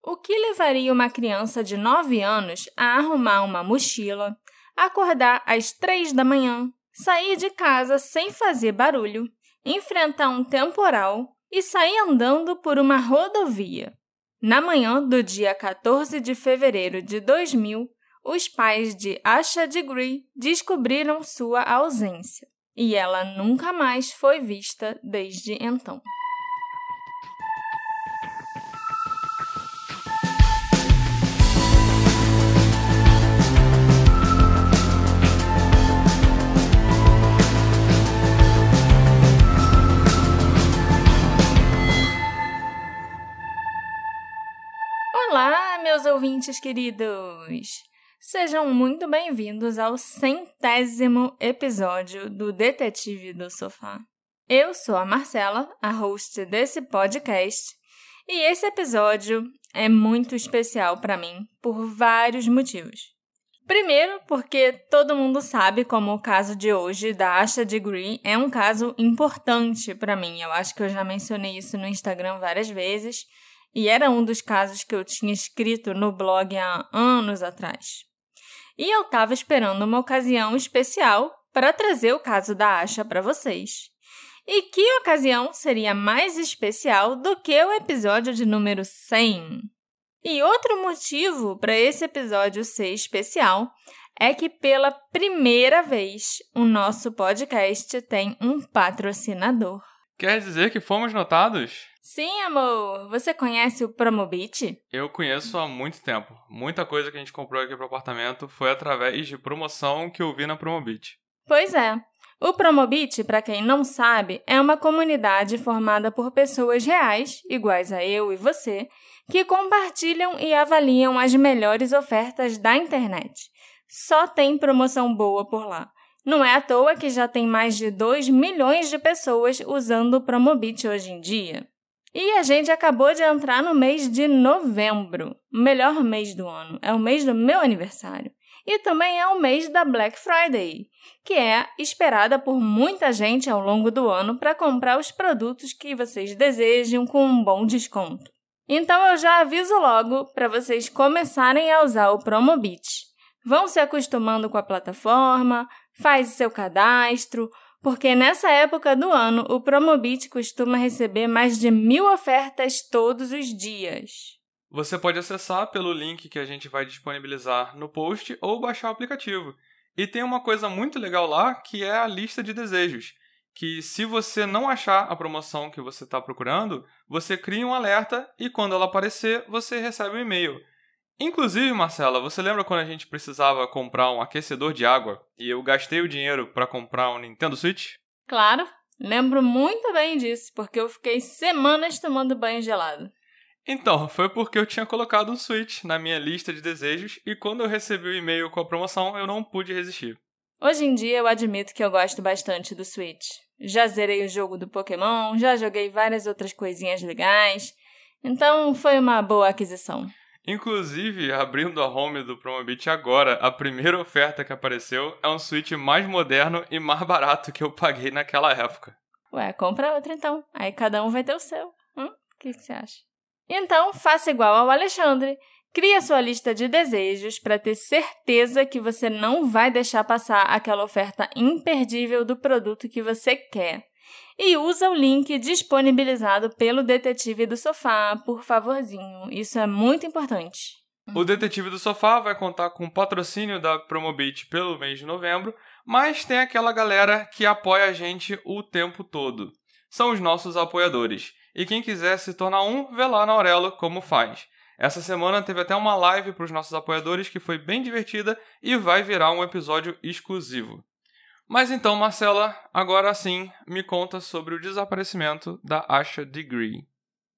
O que levaria uma criança de 9 anos a arrumar uma mochila, acordar às 3 da manhã, sair de casa sem fazer barulho, enfrentar um temporal e sair andando por uma rodovia? Na manhã do dia 14 de fevereiro de 2000, os pais de Asha Degree descobriram sua ausência, e ela nunca mais foi vista desde então. Olá, meus ouvintes queridos! Sejam muito bem-vindos ao 100º episódio do Detetive do Sofá. Eu sou a Marcela, a host desse podcast, e esse episódio é muito especial para mim por vários motivos. Primeiro, porque todo mundo sabe como o caso de hoje da Asha Degree é um caso importante para mim. Eu acho que eu já mencionei isso no Instagram várias vezes, e era um dos casos que eu tinha escrito no blog há anos atrás. E eu estava esperando uma ocasião especial para trazer o caso da Asha para vocês. E que ocasião seria mais especial do que o episódio de número 100? E outro motivo para esse episódio ser especial é que pela primeira vez o nosso podcast tem um patrocinador. Quer dizer que fomos notados? Sim, amor. Você conhece o Promobit? Eu conheço há muito tempo. Muita coisa que a gente comprou aqui pro apartamento foi através de promoção que eu vi na Promobit. Pois é. O Promobit, para quem não sabe, é uma comunidade formada por pessoas reais, iguais a eu e você, que compartilham e avaliam as melhores ofertas da internet. Só tem promoção boa por lá. Não é à toa que já tem mais de 2 milhões de pessoas usando o Promobit hoje em dia. E a gente acabou de entrar no mês de novembro, o melhor mês do ano. É o mês do meu aniversário. E também é o mês da Black Friday, que é esperada por muita gente ao longo do ano para comprar os produtos que vocês desejam com um bom desconto. Então eu já aviso logo para vocês começarem a usar o Promobit. Vão se acostumando com a plataforma, faz o seu cadastro, porque nessa época do ano o Promobit costuma receber mais de 1.000 ofertas todos os dias. Você pode acessar pelo link que a gente vai disponibilizar no post ou baixar o aplicativo. E tem uma coisa muito legal lá, que é a lista de desejos, que se você não achar a promoção que você está procurando, você cria um alerta e quando ela aparecer, você recebe um e-mail. Inclusive, Marcela, você lembra quando a gente precisava comprar um aquecedor de água e eu gastei o dinheiro para comprar um Nintendo Switch? Claro, lembro muito bem disso, porque eu fiquei semanas tomando banho gelado. Então, foi porque eu tinha colocado um Switch na minha lista de desejos e quando eu recebi o e-mail com a promoção, eu não pude resistir. Hoje em dia, eu admito que eu gosto bastante do Switch. Já zerei o jogo do Pokémon, já joguei várias outras coisinhas legais, então foi uma boa aquisição. Inclusive, abrindo a home do Promobit agora, a primeira oferta que apareceu é um Switch mais moderno e mais barato que eu paguei naquela época. Ué, compra outra então. Aí cada um vai ter o seu. O que você acha? Então, faça igual ao Alexandre. Crie a sua lista de desejos para ter certeza que você não vai deixar passar aquela oferta imperdível do produto que você quer. E usa o link disponibilizado pelo Detetive do Sofá, por favorzinho. Isso é muito importante. O Detetive do Sofá vai contar com o patrocínio da Promobit pelo mês de novembro, mas tem aquela galera que apoia a gente o tempo todo. São os nossos apoiadores. E quem quiser se tornar um, vê lá na Aurelo como faz. Essa semana teve até uma live para os nossos apoiadores que foi bem divertida e vai virar um episódio exclusivo. Mas então, Marcela, agora sim, me conta sobre o desaparecimento da Asha Degree.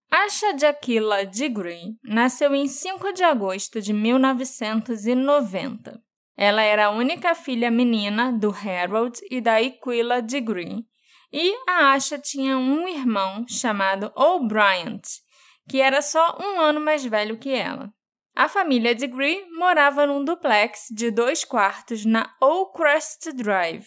Asha Jaquila Degree nasceu em 5 de agosto de 1990. Ela era a única filha menina do Harold e da Aquila Degree. E a Asha tinha um irmão chamado O'Brien, que era só 1 ano mais velho que ela. A família Degree morava num duplex de 2 quartos na Oakcrest Drive,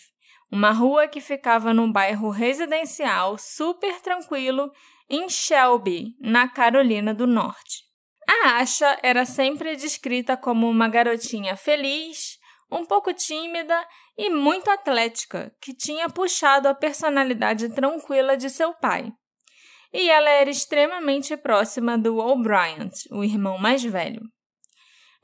uma rua que ficava num bairro residencial super tranquilo em Shelby, na Carolina do Norte. A Asha era sempre descrita como uma garotinha feliz, um pouco tímida e muito atlética, que tinha puxado a personalidade tranquila de seu pai. E ela era extremamente próxima do O'Brien, o irmão mais velho.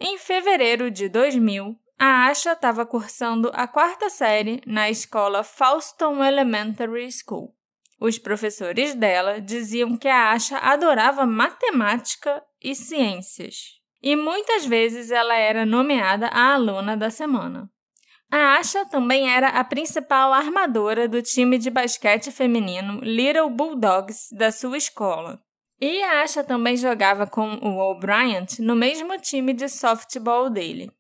Em fevereiro de 2000, a Asha estava cursando a 4ª série na escola Falston Elementary School. Os professores dela diziam que a Asha adorava matemática e ciências. E muitas vezes ela era nomeada a aluna da semana. A Asha também era a principal armadora do time de basquete feminino Little Bulldogs da sua escola. E a Asha também jogava com o O'Brien no mesmo time de softball dele.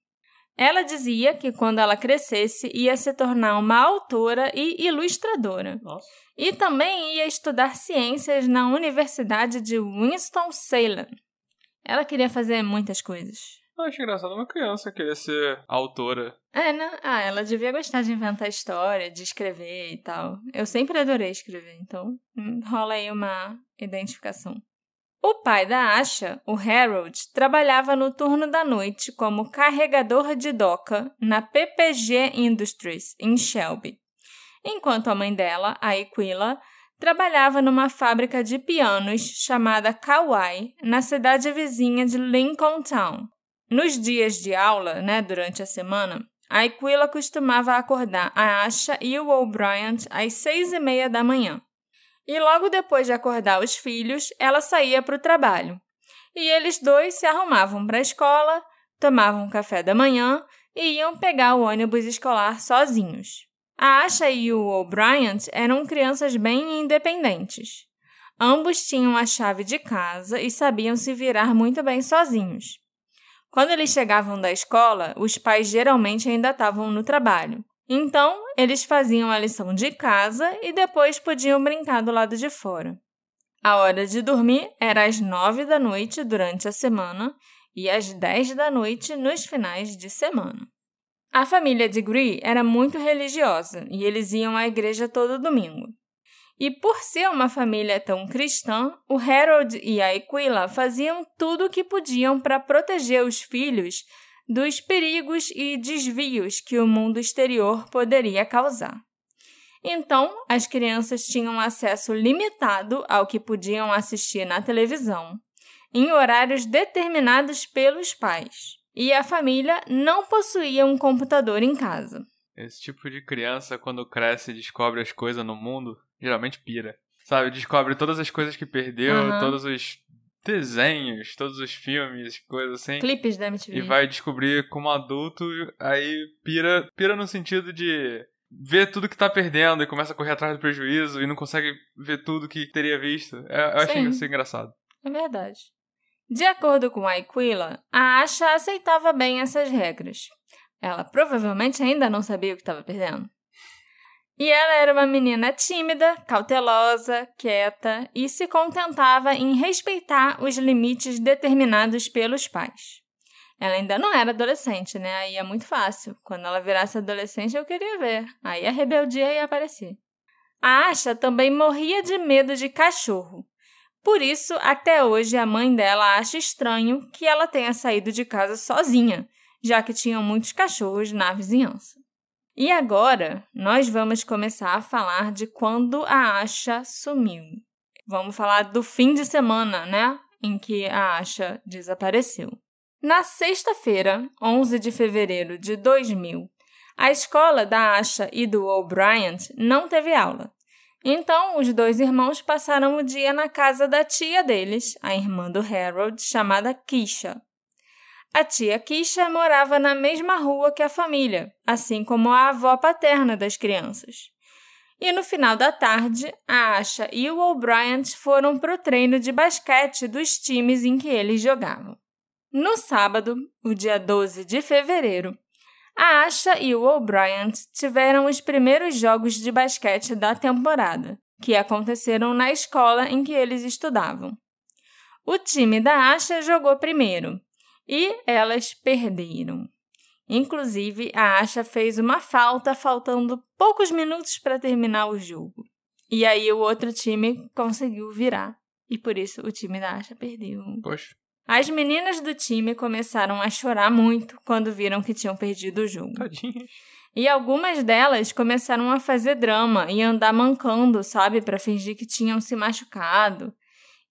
Ela dizia que quando ela crescesse ia se tornar uma autora e ilustradora. Nossa. E também ia estudar ciências na Universidade de Winston-Salem. Ela queria fazer muitas coisas. Eu acho engraçado uma criança querer ser autora. Né? Ela devia gostar de inventar história, de escrever e tal. Eu sempre adorei escrever, então rola aí uma identificação. O pai da Asha, o Harold, trabalhava no turno da noite como carregador de doca na PPG Industries, em Shelby, enquanto a mãe dela, a Aquila, trabalhava numa fábrica de pianos chamada Kauai, na cidade vizinha de Lincoln Town. Nos dias de aula, durante a semana, a Aquila costumava acordar a Asha e o O'Brien às 6:30 da manhã. E logo depois de acordar os filhos, ela saía para o trabalho. E eles dois se arrumavam para a escola, tomavam café da manhã e iam pegar o ônibus escolar sozinhos. A Asha e o O'Brien eram crianças bem independentes. Ambos tinham a chave de casa e sabiam se virar muito bem sozinhos. Quando eles chegavam da escola, os pais geralmente ainda estavam no trabalho. Então, eles faziam a lição de casa e depois podiam brincar do lado de fora. A hora de dormir era às 9 da noite durante a semana e às 10 da noite nos finais de semana. A família de Gree era muito religiosa e eles iam à igreja todo domingo. E por ser uma família tão cristã, o Harold e a Aquila faziam tudo o que podiam para proteger os filhos dos perigos e desvios que o mundo exterior poderia causar. Então, as crianças tinham acesso limitado ao que podiam assistir na televisão, em horários determinados pelos pais, e a família não possuía um computador em casa. Esse tipo de criança, quando cresce e descobre as coisas no mundo, geralmente pira. Sabe, descobre todas as coisas que perdeu, todos os desenhos, todos os filmes, coisas assim. Clipes da MTV. E vai descobrir como adulto, aí pira no sentido de ver tudo que tá perdendo e começa a correr atrás do prejuízo e não consegue ver tudo que teria visto. Eu achei isso engraçado. É verdade. De acordo com a Aquila, a Asha aceitava bem essas regras. Ela provavelmente ainda não sabia o que estava perdendo. E ela era uma menina tímida, cautelosa, quieta e se contentava em respeitar os limites determinados pelos pais. Ela ainda não era adolescente, Aí é muito fácil. Quando ela virasse adolescente, eu queria ver. Aí a rebeldia ia aparecer. A Asha também morria de medo de cachorro. Por isso, até hoje, a mãe dela acha estranho que ela tenha saído de casa sozinha, já que tinham muitos cachorros na vizinhança. E agora, nós vamos começar a falar de quando a Asha sumiu. Vamos falar do fim de semana, em que a Asha desapareceu. Na sexta-feira, 11 de fevereiro de 2000, a escola da Asha e do O'Brien não teve aula. Então, os dois irmãos passaram o dia na casa da tia deles, a irmã do Harold, chamada Keisha. A tia Keisha morava na mesma rua que a família, assim como a avó paterna das crianças. E no final da tarde, a Asha e o O'Brien foram para o treino de basquete dos times em que eles jogavam. No sábado, o dia 12 de fevereiro, a Asha e o O'Brien tiveram os primeiros jogos de basquete da temporada, que aconteceram na escola em que eles estudavam. O time da Asha jogou primeiro, e elas perderam. Inclusive, a Asha fez uma falta faltando poucos minutos para terminar o jogo. E aí o outro time conseguiu virar. E por isso o time da Asha perdeu. Poxa. As meninas do time começaram a chorar muito quando viram que tinham perdido o jogo. Tadinhas. E algumas delas começaram a fazer drama e andar mancando, sabe, para fingir que tinham se machucado.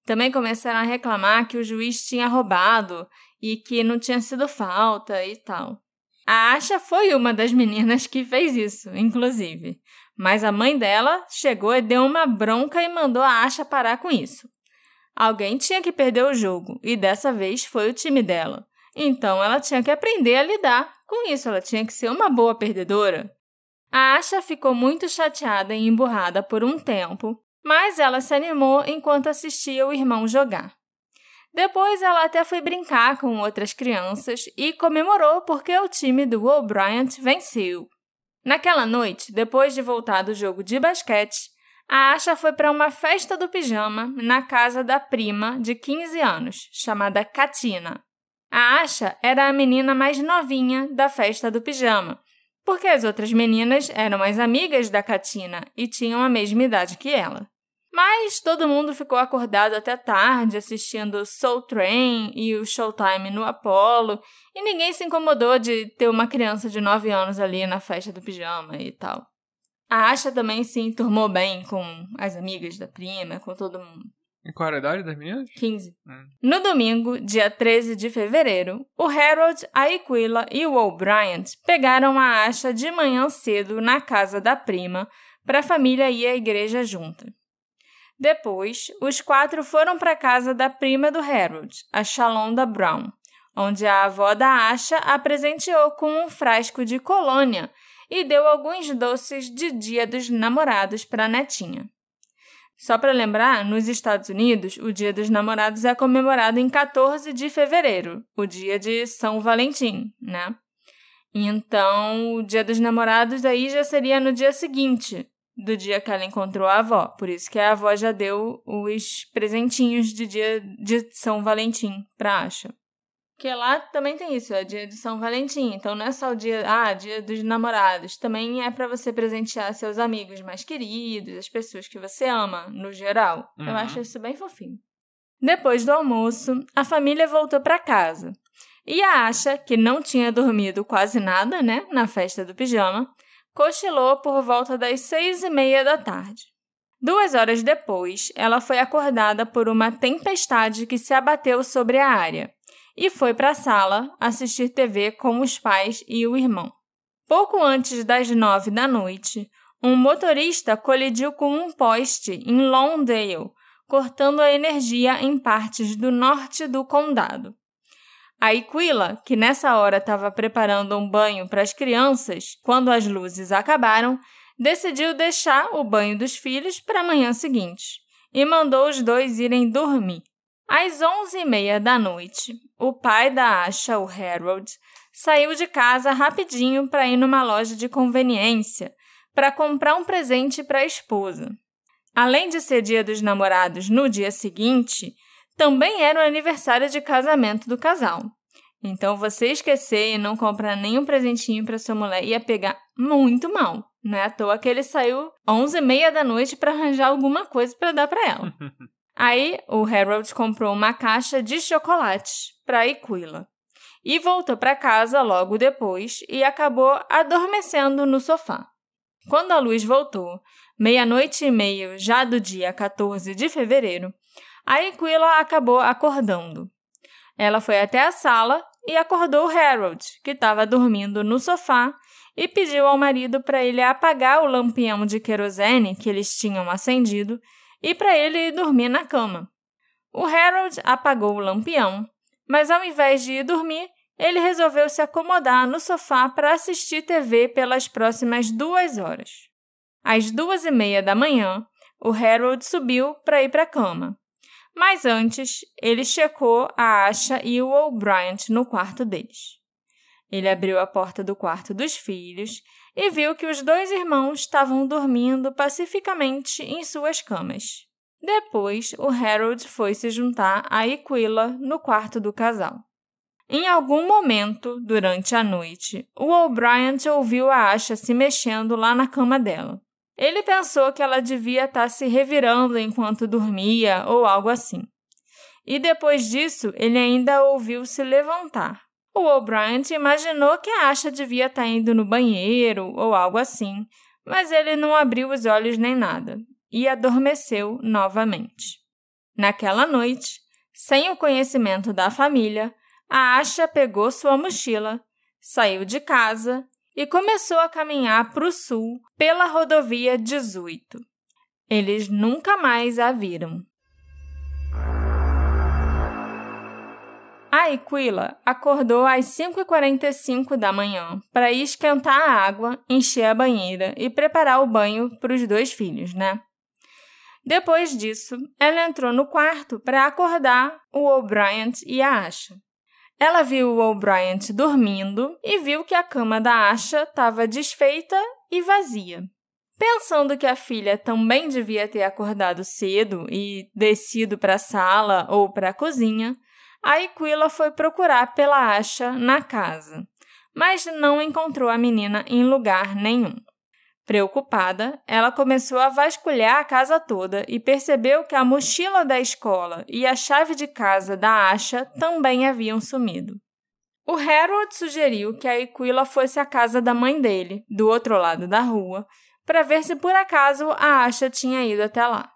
Também começaram a reclamar que o juiz tinha roubado e que não tinha sido falta e tal. A Asha foi uma das meninas que fez isso, inclusive. Mas a mãe dela chegou e deu uma bronca e mandou a Asha parar com isso. Alguém tinha que perder o jogo, e dessa vez foi o time dela. Então, ela tinha que aprender a lidar com isso, ela tinha que ser uma boa perdedora. A Asha ficou muito chateada e emburrada por um tempo, mas ela se animou enquanto assistia o irmão jogar. Depois, ela até foi brincar com outras crianças e comemorou porque o time do O'Brien venceu. Naquela noite, depois de voltar do jogo de basquete, a Asha foi para uma festa do pijama na casa da prima de 15 anos, chamada Katina. A Asha era a menina mais novinha da festa do pijama, porque as outras meninas eram as amigas da Katina e tinham a mesma idade que ela. Mas todo mundo ficou acordado até tarde assistindo Soul Train e o Showtime no Apollo, e ninguém se incomodou de ter uma criança de 9 anos ali na festa do pijama e tal. A Asha também se enturmou bem com as amigas da prima, com todo mundo. E qual era a idade das meninas? 15. No domingo, dia 13 de fevereiro, o Harold, a Aquila e o O'Brien pegaram a Asha de manhã cedo na casa da prima para a família ir à igreja junta. Depois, os 4 foram para a casa da prima do Harold, a Shalonda Brown, onde a avó da Asha a presenteou com um frasco de colônia e deu alguns doces de Dia dos Namorados para a netinha. Só para lembrar, nos Estados Unidos, o Dia dos Namorados é comemorado em 14 de fevereiro, o dia de São Valentim, né? Então, o Dia dos Namorados aí já seria no dia seguinte do dia que ela encontrou a avó. Por isso que a avó já deu os presentinhos de dia de São Valentim para Asha. Porque lá também tem isso, é dia de São Valentim. Então, não é só o dia dos namorados. Também é para você presentear seus amigos mais queridos, as pessoas que você ama, no geral. Eu acho isso bem fofinho. Depois do almoço, a família voltou para casa. E a Asha, que não tinha dormido quase nada, né, na festa do pijama, cochilou por volta das 6:30 da tarde. 2 horas depois, ela foi acordada por uma tempestade que se abateu sobre a área e foi para a sala assistir TV com os pais e o irmão. Pouco antes das 9 da noite, um motorista colidiu com um poste em Lawndale, cortando a energia em partes do norte do condado. A Aquila, que nessa hora estava preparando um banho para as crianças, quando as luzes acabaram, decidiu deixar o banho dos filhos para a manhã seguinte e mandou os 2 irem dormir. Às 11:30 da noite, o pai da Asha, o Harold, saiu de casa rapidinho para ir numa loja de conveniência para comprar um presente para a esposa. Além de ser Dia dos Namorados no dia seguinte, também era o aniversário de casamento do casal. Então, você esquecer e não comprar nenhum presentinho para sua mulher ia pegar muito mal. Não é à toa que ele saiu 11:30 da noite para arranjar alguma coisa para dar para ela. Aí, o Harold comprou uma caixa de chocolates para a Aquila e voltou para casa logo depois e acabou adormecendo no sofá. Quando a luz voltou, 00:30 já do dia 14 de fevereiro, a Aquila acabou acordando. Ela foi até a sala e acordou o Harold, que estava dormindo no sofá, e pediu ao marido para ele apagar o lampião de querosene que eles tinham acendido e para ele ir dormir na cama. O Harold apagou o lampião, mas ao invés de ir dormir, ele resolveu se acomodar no sofá para assistir TV pelas próximas 2 horas. Às 2:30 da manhã, o Harold subiu para ir para a cama. Mas antes, ele checou a Asha e o O'Brien no quarto deles. Ele abriu a porta do quarto dos filhos e viu que os 2 irmãos estavam dormindo pacificamente em suas camas. Depois, o Harold foi se juntar a Aquila no quarto do casal. Em algum momento, durante a noite, o O'Brien ouviu a Asha se mexendo lá na cama dela. Ele pensou que ela devia estar se revirando enquanto dormia ou algo assim. e depois disso ele ainda ouviu se levantar. O O'Brien imaginou que a Asha devia estar indo no banheiro ou algo assim, mas ele não abriu os olhos nem nada e adormeceu novamente. Naquela noite, sem o conhecimento da família, a Asha pegou sua mochila, saiu de casa e começou a caminhar para o sul pela rodovia 18. Eles nunca mais a viram. A Aquila acordou às 5h45 da manhã para ir esquentar a água, encher a banheira e preparar o banho para os 2 filhos, né? Depois disso, ela entrou no quarto para acordar o O'Brien e a Asha. Ela viu o O'Brien dormindo e viu que a cama da Asha estava desfeita e vazia. Pensando que a filha também devia ter acordado cedo e descido para a sala ou para a cozinha, a Aquila foi procurar pela Asha na casa, mas não encontrou a menina em lugar nenhum. Preocupada, ela começou a vasculhar a casa toda e percebeu que a mochila da escola e a chave de casa da Asha também haviam sumido. O Harold sugeriu que a Aquila fosse à casa da mãe dele, do outro lado da rua, para ver se por acaso a Asha tinha ido até lá.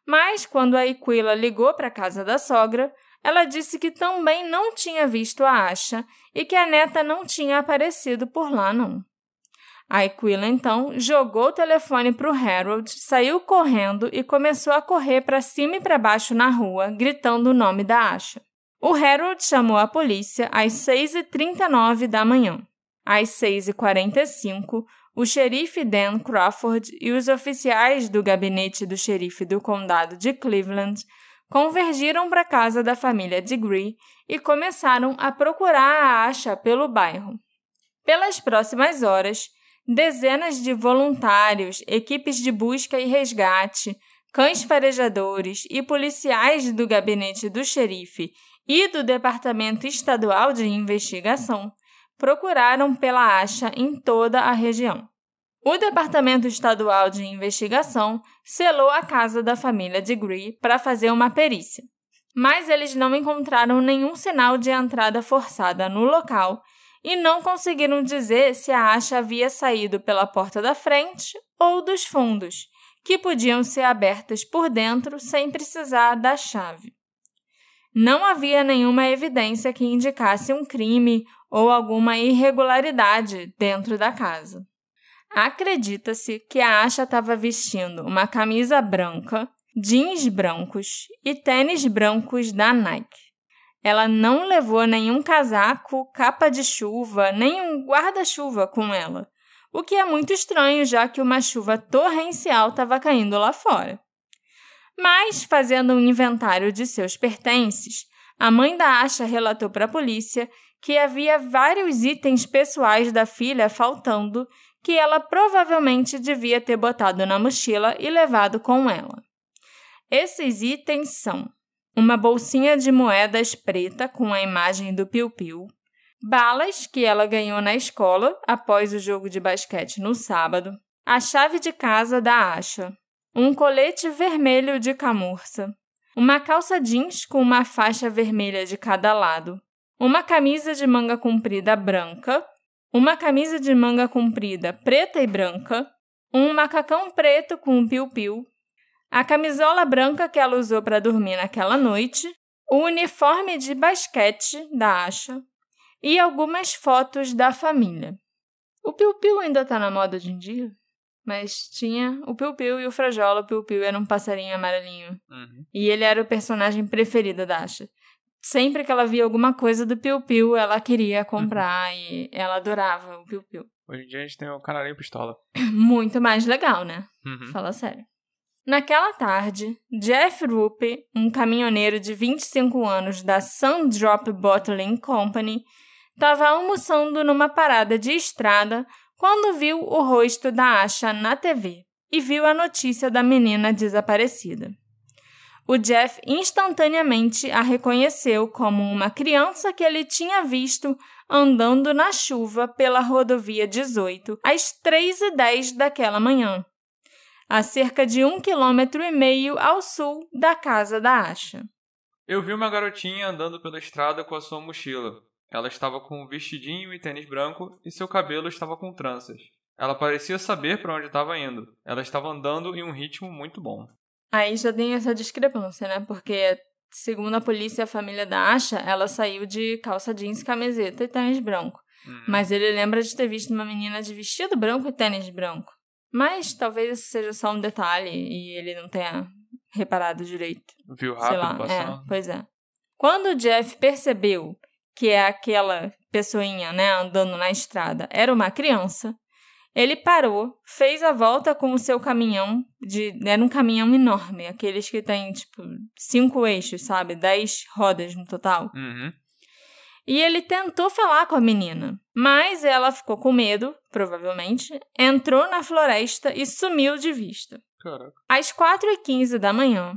Mas, quando a Aquila ligou para a casa da sogra, ela disse que também não tinha visto a Asha e que a neta não tinha aparecido por lá, não. A Aquila, então, jogou o telefone para o Harold, saiu correndo e começou a correr para cima e para baixo na rua, gritando o nome da Asha. O Harold chamou a polícia às 6h39 da manhã. Às 6h45, o xerife Dan Crawford e os oficiais do gabinete do xerife do condado de Cleveland convergiram para a casa da família Degree e começaram a procurar a Asha pelo bairro. Pelas próximas horas, dezenas de voluntários, equipes de busca e resgate, cães farejadores e policiais do gabinete do xerife e do Departamento Estadual de Investigação procuraram pela Asha em toda a região. O Departamento Estadual de Investigação selou a casa da família Degree para fazer uma perícia, mas eles não encontraram nenhum sinal de entrada forçada no local e não conseguiram dizer se a Asha havia saído pela porta da frente ou dos fundos, que podiam ser abertas por dentro sem precisar da chave. Não havia nenhuma evidência que indicasse um crime ou alguma irregularidade dentro da casa. Acredita-se que a Asha estava vestindo uma camisa branca, jeans brancos e tênis brancos da Nike. Ela não levou nenhum casaco, capa de chuva, nem um guarda-chuva com ela, o que é muito estranho, já que uma chuva torrencial estava caindo lá fora. Mas, fazendo um inventário de seus pertences, a mãe da Asha relatou para a polícia que havia vários itens pessoais da filha faltando que ela provavelmente devia ter botado na mochila e levado com ela. Esses itens são uma bolsinha de moedas preta com a imagem do piu-piu, balas que ela ganhou na escola após o jogo de basquete no sábado, a chave de casa da Asha, um colete vermelho de camurça, uma calça jeans com uma faixa vermelha de cada lado, uma camisa de manga comprida branca, uma camisa de manga comprida preta e branca, um macacão preto com um piu-piu, a camisola branca que ela usou para dormir naquela noite, o uniforme de basquete da Asha e algumas fotos da família. O piu-piu ainda está na moda hoje em dia, mas tinha o piu-piu e o Frajola. O piu-piu era um passarinho amarelinho. E ele era o personagem preferido da Asha. Sempre que ela via alguma coisa do piu-piu, ela queria comprar e ela adorava o piu-piu. Hoje em dia a gente tem o canarinho pistola. Muito mais legal, né? Fala sério. Naquela tarde, Jeff Ruppe, um caminhoneiro de 25 anos da Sundrop Bottling Company, estava almoçando numa parada de estrada quando viu o rosto da Asha na TV e viu a notícia da menina desaparecida. O Jeff instantaneamente a reconheceu como uma criança que ele tinha visto andando na chuva pela rodovia 18 às 3h10 daquela manhã, a cerca de 1,5 km ao sul da casa da Asha. Eu vi uma garotinha andando pela estrada com a sua mochila. Ela estava com um vestidinho e tênis branco e seu cabelo estava com tranças. Ela parecia saber para onde estava indo. Ela estava andando em um ritmo muito bom. Aí já tem essa discrepância, né? Porque, segundo a polícia e a família da Asha, ela saiu de calça jeans, camiseta e tênis branco. Mas ele lembra de ter visto uma menina de vestido branco e tênis branco. Mas talvez isso seja só um detalhe e ele não tenha reparado direito. Viu Sei rápido lá, passando? pois é. Quando o Jeff percebeu que aquela pessoinha, né, andando na estrada era uma criança, ele parou, fez a volta com o seu caminhão, era um caminhão enorme, aqueles que tem, 5 eixos, sabe? 10 rodas no total. E ele tentou falar com a menina, mas ela ficou com medo, provavelmente, entrou na floresta e sumiu de vista. Caraca. Às 4h15 da manhã,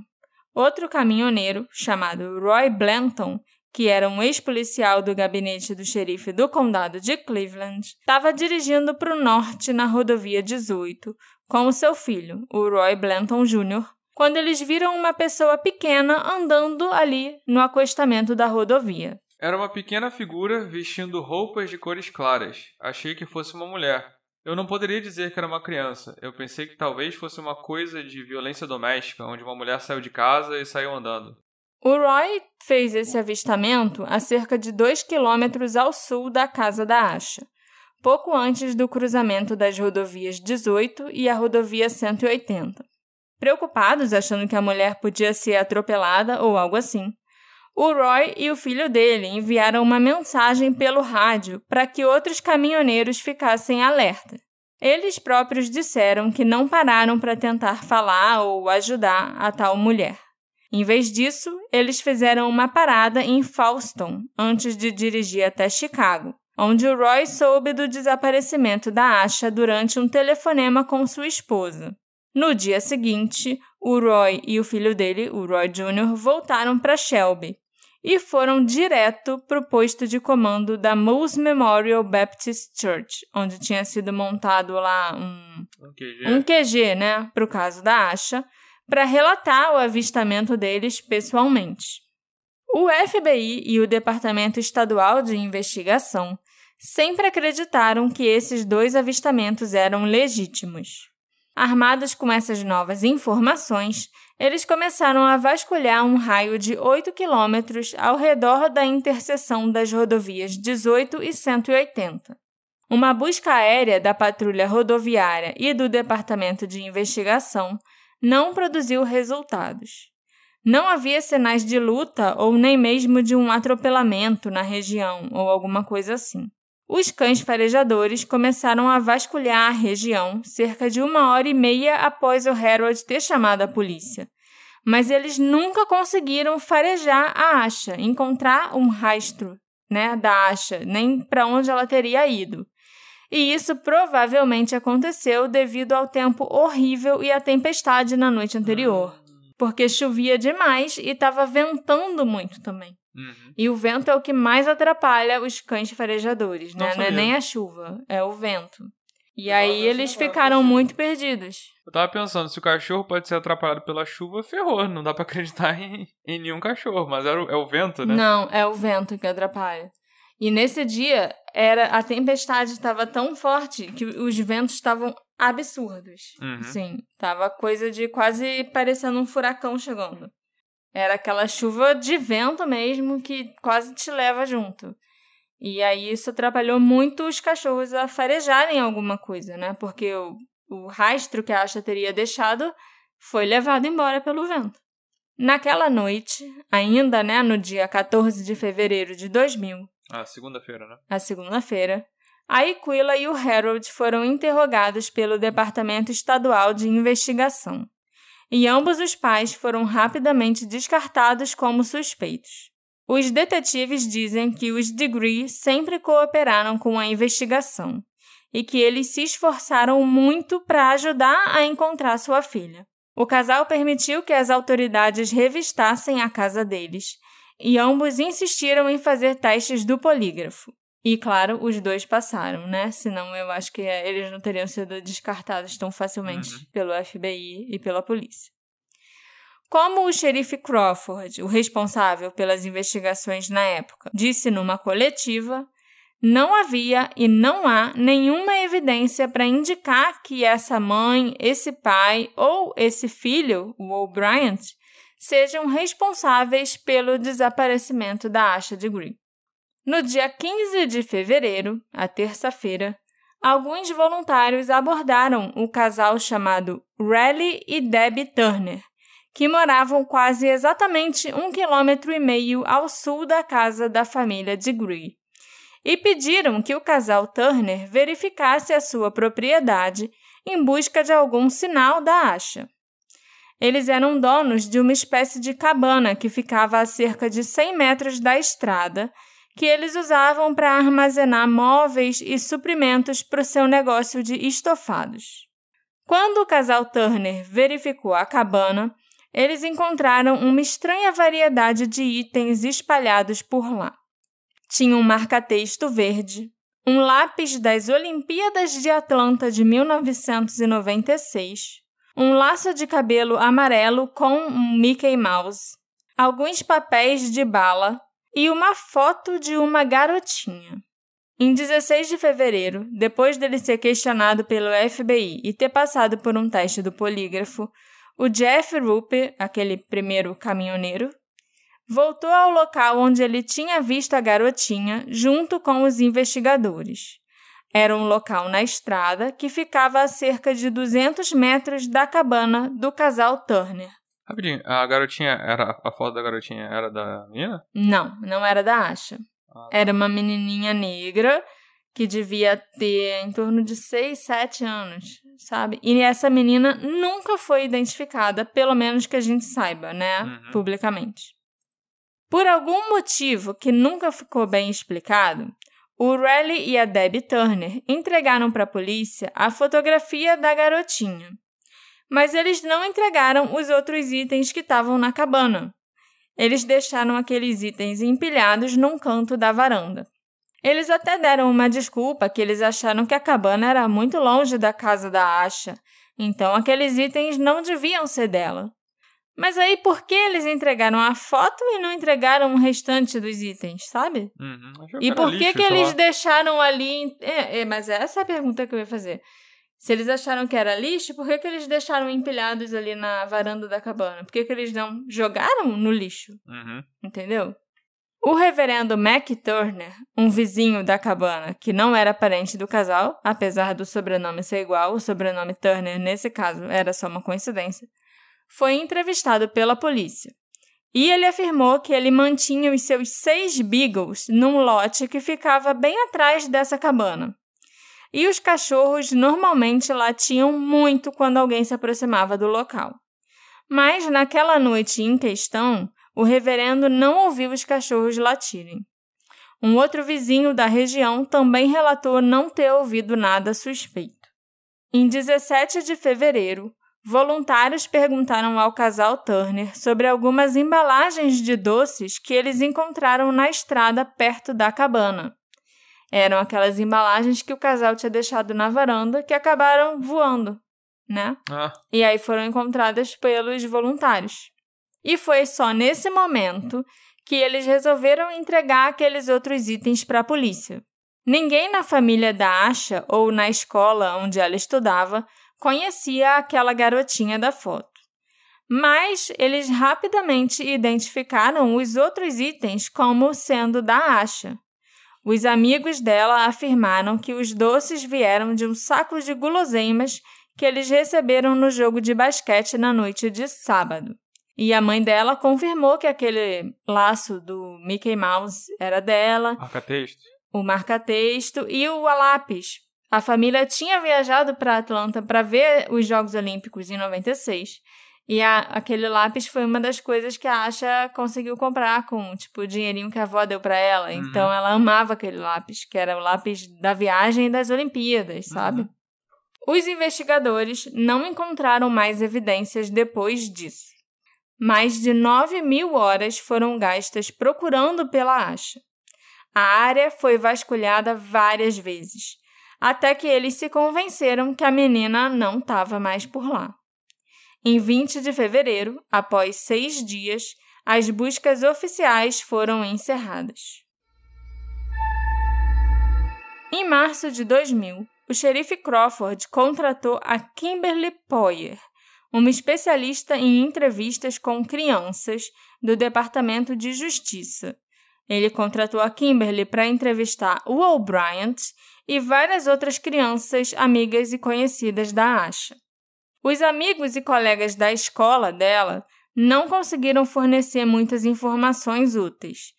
outro caminhoneiro, chamado Roy Blanton, que era um ex-policial do gabinete do xerife do condado de Cleveland, estava dirigindo para o norte na rodovia 18 com o seu filho, o Roy Blanton Jr., quando eles viram uma pessoa pequena andando ali no acostamento da rodovia. Era uma pequena figura vestindo roupas de cores claras. Achei que fosse uma mulher. Eu não poderia dizer que era uma criança. Eu pensei que talvez fosse uma coisa de violência doméstica, onde uma mulher saiu de casa e saiu andando. O Roy fez esse avistamento a cerca de 2 quilômetros ao sul da casa da Asha, pouco antes do cruzamento das rodovias 18 e a rodovia 180. Preocupados, achando que a mulher podia ser atropelada ou algo assim, o Roy e o filho dele enviaram uma mensagem pelo rádio para que outros caminhoneiros ficassem alerta. Eles próprios disseram que não pararam para tentar falar ou ajudar a tal mulher. Em vez disso, eles fizeram uma parada em Falston, antes de dirigir até Chicago, onde o Roy soube do desaparecimento da Asha durante um telefonema com sua esposa. No dia seguinte, o Roy e o filho dele, o Roy Jr., voltaram para Shelby e foram direto para o posto de comando da Moose Memorial Baptist Church, onde tinha sido montado lá um QG, né, para o caso da Asha, para relatar o avistamento deles pessoalmente. O FBI e o Departamento Estadual de Investigação sempre acreditaram que esses 2 avistamentos eram legítimos. Armados com essas novas informações, eles começaram a vasculhar um raio de 8 quilômetros ao redor da interseção das rodovias 18 e 180. Uma busca aérea da Patrulha Rodoviária e do Departamento de Investigação não produziu resultados. Não havia sinais de luta ou nem mesmo de um atropelamento na região ou alguma coisa assim. Os cães farejadores começaram a vasculhar a região cerca de 1h30 após o Harold ter chamado a polícia. Mas eles nunca conseguiram farejar a Asha, encontrar um rastro, né, da Asha, nem para onde ela teria ido. E isso provavelmente aconteceu devido ao tempo horrível e à tempestade na noite anterior, porque chovia demais e estava ventando muito também. E o vento é o que mais atrapalha os cães farejadores, né? Não é nem a chuva, é o vento. E aí eles ficaram muito perdidos. Eu tava pensando, se o cachorro pode ser atrapalhado pela chuva, ferrou. Não dá pra acreditar em nenhum cachorro, mas é o vento, né? Não, é o vento que atrapalha. E nesse dia, a tempestade estava tão forte que os ventos estavam absurdos. Sim, tava coisa de quase parecendo um furacão chegando. Era aquela chuva de vento mesmo que quase te leva junto. E aí isso atrapalhou muito os cachorros a farejarem alguma coisa, né? Porque o rastro que a Asha teria deixado foi levado embora pelo vento. Naquela noite, ainda, né, no dia 14 de fevereiro de 2000... segunda-feira, né? A segunda-feira, a Aquila e o Harold foram interrogados pelo Departamento Estadual de Investigação. E ambos os pais foram rapidamente descartados como suspeitos. Os detetives dizem que os Degree sempre cooperaram com a investigação e que eles se esforçaram muito para ajudar a encontrar sua filha. O casal permitiu que as autoridades revistassem a casa deles e ambos insistiram em fazer testes do polígrafo. E, claro, os 2 passaram, né? Senão eu acho que eles não teriam sido descartados tão facilmente pelo FBI e pela polícia. Como o xerife Crawford, o responsável pelas investigações na época, disse numa coletiva, não havia e não há nenhuma evidência para indicar que essa mãe, esse pai ou esse filho, o O'Brien, sejam responsáveis pelo desaparecimento da Asha de Green. No dia 15 de fevereiro, a terça-feira, alguns voluntários abordaram o casal chamado Raleigh e Debbie Turner, que moravam quase exatamente 1,5 km ao sul da casa da família de Green, e pediram que o casal Turner verificasse a sua propriedade em busca de algum sinal da Asha. Eles eram donos de uma espécie de cabana que ficava a cerca de 100 metros da estrada, que eles usavam para armazenar móveis e suprimentos para o seu negócio de estofados. Quando o casal Turner verificou a cabana, eles encontraram uma estranha variedade de itens espalhados por lá. Tinha um marca-texto verde, um lápis das Olimpíadas de Atlanta de 1996, um laço de cabelo amarelo com um Mickey Mouse, alguns papéis de bala e uma foto de uma garotinha. Em 16 de fevereiro, depois dele ser questionado pelo FBI e ter passado por um teste do polígrafo, o Jeff Rupe, aquele primeiro caminhoneiro, voltou ao local onde ele tinha visto a garotinha junto com os investigadores. Era um local na estrada que ficava a cerca de 200 metros da cabana do casal Turner. Rapidinho, a foto da garotinha era da menina? Não era da Asha. Era uma menininha negra que devia ter em torno de 6, 7 anos, sabe? E essa menina nunca foi identificada, pelo menos que a gente saiba, né? Publicamente. Por algum motivo que nunca ficou bem explicado, o Raleigh e a Debbie Turner entregaram para a polícia a fotografia da garotinha. Mas eles não entregaram os outros itens que estavam na cabana. Eles deixaram aqueles itens empilhados num canto da varanda. Eles até deram uma desculpa que eles acharam que a cabana era muito longe da casa da Asha, então aqueles itens não deviam ser dela. Mas aí por que eles entregaram a foto e não entregaram o restante dos itens, sabe? E por que eles deixaram ali... mas essa é a pergunta que eu ia fazer. Se eles acharam que era lixo, por que eles deixaram empilhados ali na varanda da cabana? Por que eles não jogaram no lixo? Entendeu? O reverendo Mac Turner, um vizinho da cabana que não era parente do casal, apesar do sobrenome ser igual, o sobrenome Turner, nesse caso, era só uma coincidência, foi entrevistado pela polícia. E ele afirmou que ele mantinha os seus 6 beagles num lote que ficava bem atrás dessa cabana. E os cachorros normalmente latiam muito quando alguém se aproximava do local. Mas naquela noite em questão, o reverendo não ouviu os cachorros latirem. Um outro vizinho da região também relatou não ter ouvido nada suspeito. Em 17 de fevereiro, voluntários perguntaram ao casal Turner sobre algumas embalagens de doces que eles encontraram na estrada perto da cabana. Eram aquelas embalagens que o casal tinha deixado na varanda que acabaram voando, né? E aí foram encontradas pelos voluntários. E foi só nesse momento que eles resolveram entregar aqueles outros itens para a polícia. Ninguém na família da Asha ou na escola onde ela estudava conhecia aquela garotinha da foto. Mas eles rapidamente identificaram os outros itens como sendo da Asha. Os amigos dela afirmaram que os doces vieram de um saco de guloseimas que eles receberam no jogo de basquete na noite de sábado. E a mãe dela confirmou que aquele laço do Mickey Mouse era dela. Marca-texto. O marca-texto e o lápis. A família tinha viajado para Atlanta para ver os Jogos Olímpicos em 96. E aquele lápis foi uma das coisas que a Asha conseguiu comprar com, o dinheirinho que a avó deu para ela. Então, ela amava aquele lápis, que era o lápis da viagem das Olimpíadas, sabe? Os investigadores não encontraram mais evidências depois disso. Mais de 9.000 horas foram gastas procurando pela Asha. A área foi vasculhada várias vezes, até que eles se convenceram que a menina não estava mais por lá. Em 20 de fevereiro, após 6 dias, as buscas oficiais foram encerradas. Em março de 2000, o xerife Crawford contratou a Kimberly Poyer, uma especialista em entrevistas com crianças do Departamento de Justiça. Ele contratou a Kimberly para entrevistar o O'Brien e várias outras crianças amigas e conhecidas da Asha. Os amigos e colegas da escola dela não conseguiram fornecer muitas informações úteis,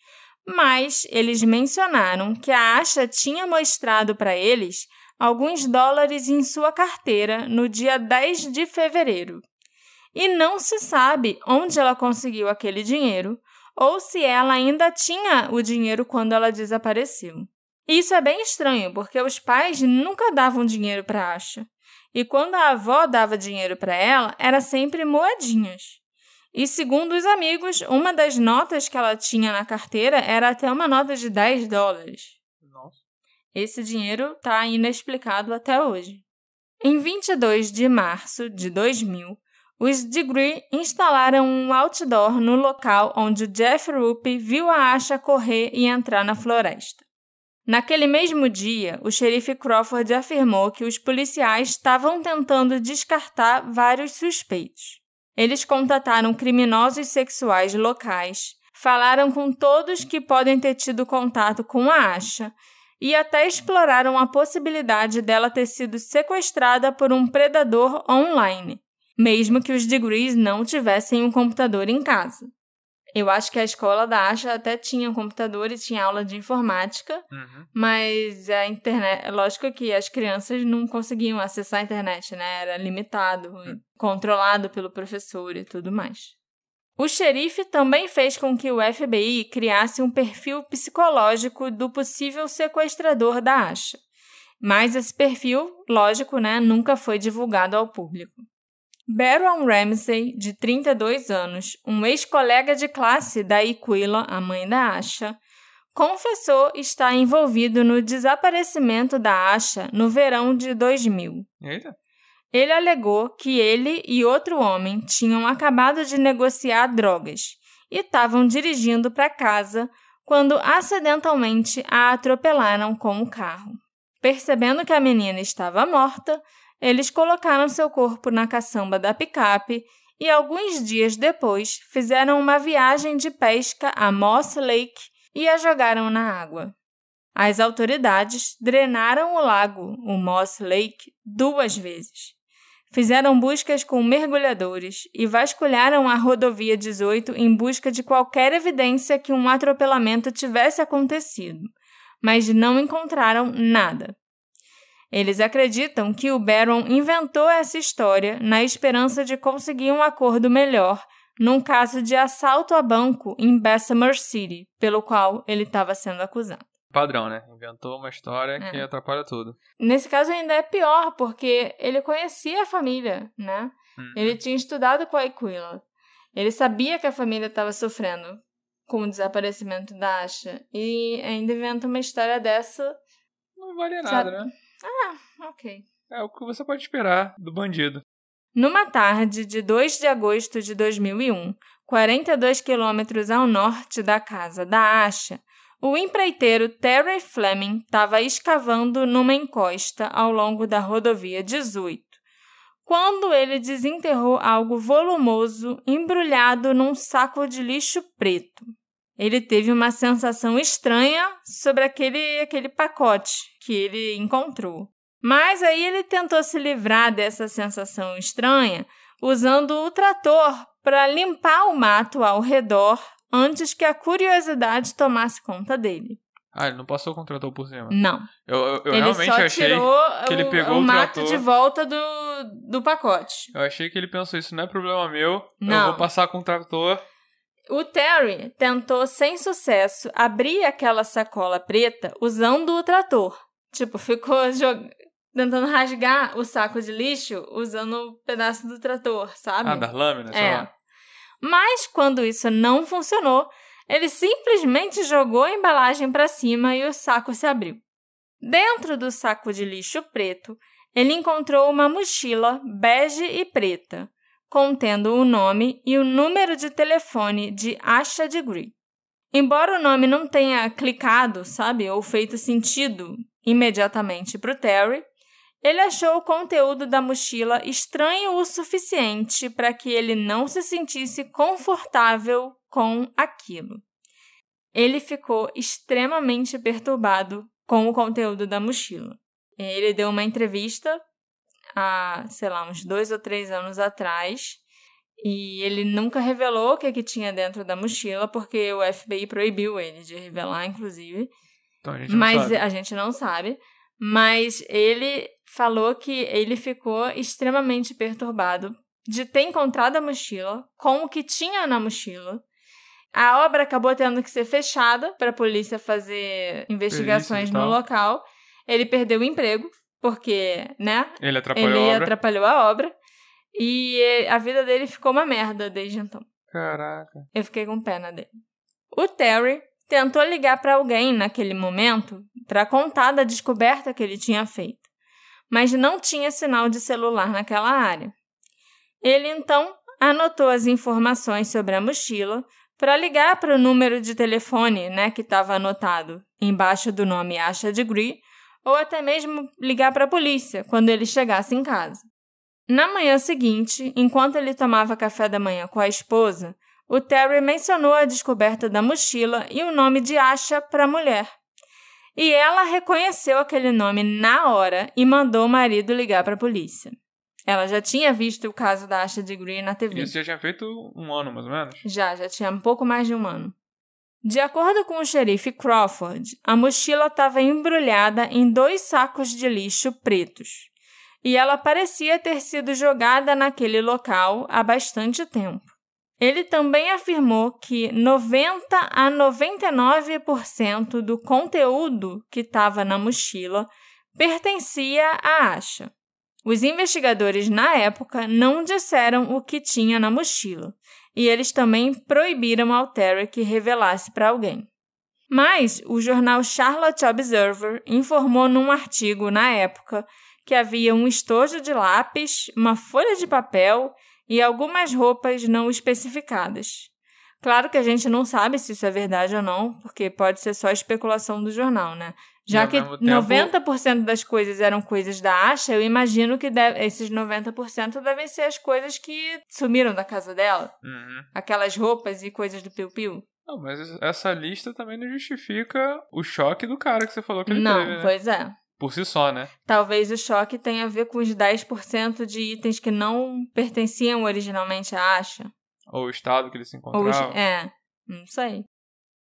mas eles mencionaram que a Asha tinha mostrado para eles alguns dólares em sua carteira no dia 10 de fevereiro. E não se sabe onde ela conseguiu aquele dinheiro ou se ela ainda tinha o dinheiro quando ela desapareceu. Isso é bem estranho, porque os pais nunca davam dinheiro para a Asha. E quando a avó dava dinheiro para ela, era sempre moedinhas. E segundo os amigos, uma das notas que ela tinha na carteira era até uma nota de 10 dólares. Nossa. Esse dinheiro está inexplicado até hoje. Em 22 de março de 2000, os Degree instalaram um outdoor no local onde o Jeff Ruppe viu a Asha correr e entrar na floresta. Naquele mesmo dia, o xerife Crawford afirmou que os policiais estavam tentando descartar vários suspeitos. Eles contataram criminosos sexuais locais, falaram com todos que podem ter tido contato com a Asha e até exploraram a possibilidade dela ter sido sequestrada por um predador online, mesmo que os Degrees não tivessem um computador em casa. Eu acho que a escola da Asha até tinha um computador e tinha aula de informática, mas a internet, lógico que as crianças não conseguiam acessar a internet, né? Era limitado, controlado pelo professor e tudo mais. O xerife também fez com que o FBI criasse um perfil psicológico do possível sequestrador da Asha, mas esse perfil, lógico, né, nunca foi divulgado ao público. Baron Ramsey, de 32 anos, um ex-colega de classe da Iquila, a mãe da Asha, confessou estar envolvido no desaparecimento da Asha no verão de 2000. Eita. Ele alegou que ele e outro homem tinham acabado de negociar drogas e estavam dirigindo para casa quando acidentalmente a atropelaram com o carro. Percebendo que a menina estava morta, eles colocaram seu corpo na caçamba da picape e, alguns dias depois, fizeram uma viagem de pesca a Moss Lake e a jogaram na água. As autoridades drenaram o lago, o Moss Lake, 2 vezes. Fizeram buscas com mergulhadores e vasculharam a rodovia 18 em busca de qualquer evidência que um atropelamento tivesse acontecido, mas não encontraram nada. Eles acreditam que o Baron inventou essa história na esperança de conseguir um acordo melhor num caso de assalto a banco em Bessemer City, pelo qual ele estava sendo acusado. Padrão, né? Inventou uma história que atrapalha tudo. Nesse caso ainda é pior, porque ele conhecia a família, né? Ele tinha estudado com a Iquila. Ele sabia que a família estava sofrendo com o desaparecimento da Asha. E ainda inventa uma história dessa... Não vale nada, né? Ok. É o que você pode esperar do bandido. Numa tarde de 2 de agosto de 2001, 42 quilômetros ao norte da casa da Asha, o empreiteiro Terry Fleming estava escavando numa encosta ao longo da rodovia 18, quando ele desenterrou algo volumoso embrulhado num saco de lixo preto. Ele teve uma sensação estranha sobre aquele pacote que ele encontrou. Mas aí ele tentou se livrar dessa sensação estranha usando o trator para limpar o mato ao redor antes que a curiosidade tomasse conta dele. Ah, ele não passou com o trator por cima? Não. Eu ele realmente só achei tirou que ele pegou o mato trator de volta do pacote. Eu achei que ele pensou, isso não é problema meu, Não. Eu vou passar com o trator. O Terry tentou, sem sucesso, abrir aquela sacola preta usando o trator. Tipo, ficou tentando rasgar o saco de lixo usando um pedaço do trator, sabe? Ah, das lâminas, sei lá. Mas, quando isso não funcionou, ele simplesmente jogou a embalagem para cima e o saco se abriu. Dentro do saco de lixo preto, ele encontrou uma mochila bege e preta, contendo o nome e o número de telefone de Asha Degree. Embora o nome não tenha clicado, ou feito sentido imediatamente para o Terry, ele achou o conteúdo da mochila estranho o suficiente para que ele não se sentisse confortável com aquilo. Ele ficou extremamente perturbado com o conteúdo da mochila. Ele deu uma entrevista há, uns 2 ou 3 anos atrás, e ele nunca revelou o que tinha dentro da mochila, porque o FBI proibiu ele de revelar, inclusive. Então a gente não sabe. A gente não sabe. Mas ele falou que ele ficou extremamente perturbado de ter encontrado a mochila, com o que tinha na mochila. A obra acabou tendo que ser fechada para a polícia fazer investigações no local. Ele perdeu o emprego, porque, ele atrapalhou a obra. E a vida dele ficou uma merda desde então. Caraca. Eu fiquei com pena dele. O Terry tentou ligar para alguém naquele momento para contar da descoberta que ele tinha feito, mas não tinha sinal de celular naquela área. Ele, então, anotou as informações sobre a mochila para ligar para o número de telefone, que estava anotado embaixo do nome Asha Degree, ou até mesmo ligar para a polícia quando ele chegasse em casa. Na manhã seguinte, enquanto ele tomava café da manhã com a esposa, o Terry mencionou a descoberta da mochila e o nome de Asha para a mulher. E ela reconheceu aquele nome na hora e mandou o marido ligar para a polícia. Ela já tinha visto o caso da Asha Degree na TV. Isso já tinha feito 1 ano, mais ou menos? Já tinha um pouco mais de 1 ano. De acordo com o xerife Crawford, a mochila estava embrulhada em 2 sacos de lixo pretos. E ela parecia ter sido jogada naquele local há bastante tempo. Ele também afirmou que 90% a 99% do conteúdo que estava na mochila pertencia a Asha. Os investigadores, na época, não disseram o que tinha na mochila, e eles também proibiram ao Terry que revelasse para alguém. Mas o jornal Charlotte Observer informou num artigo, na época, que havia um estojo de lápis, uma folha de papel e algumas roupas não especificadas. Claro que a gente não sabe se isso é verdade ou não, porque pode ser só especulação do jornal, Já que 90% das coisas eram coisas da Asha, eu imagino que esses 90% devem ser as coisas que sumiram da casa dela. Uhum. Aquelas roupas e coisas do piu-piu. Não, mas essa lista também não justifica o choque do cara que você falou que ele teve, né? Não, pois é. Por si só, né? Talvez o choque tenha a ver com os 10% de itens que não pertenciam originalmente à Asha. Ou o estado que ele se encontrava. Não sei.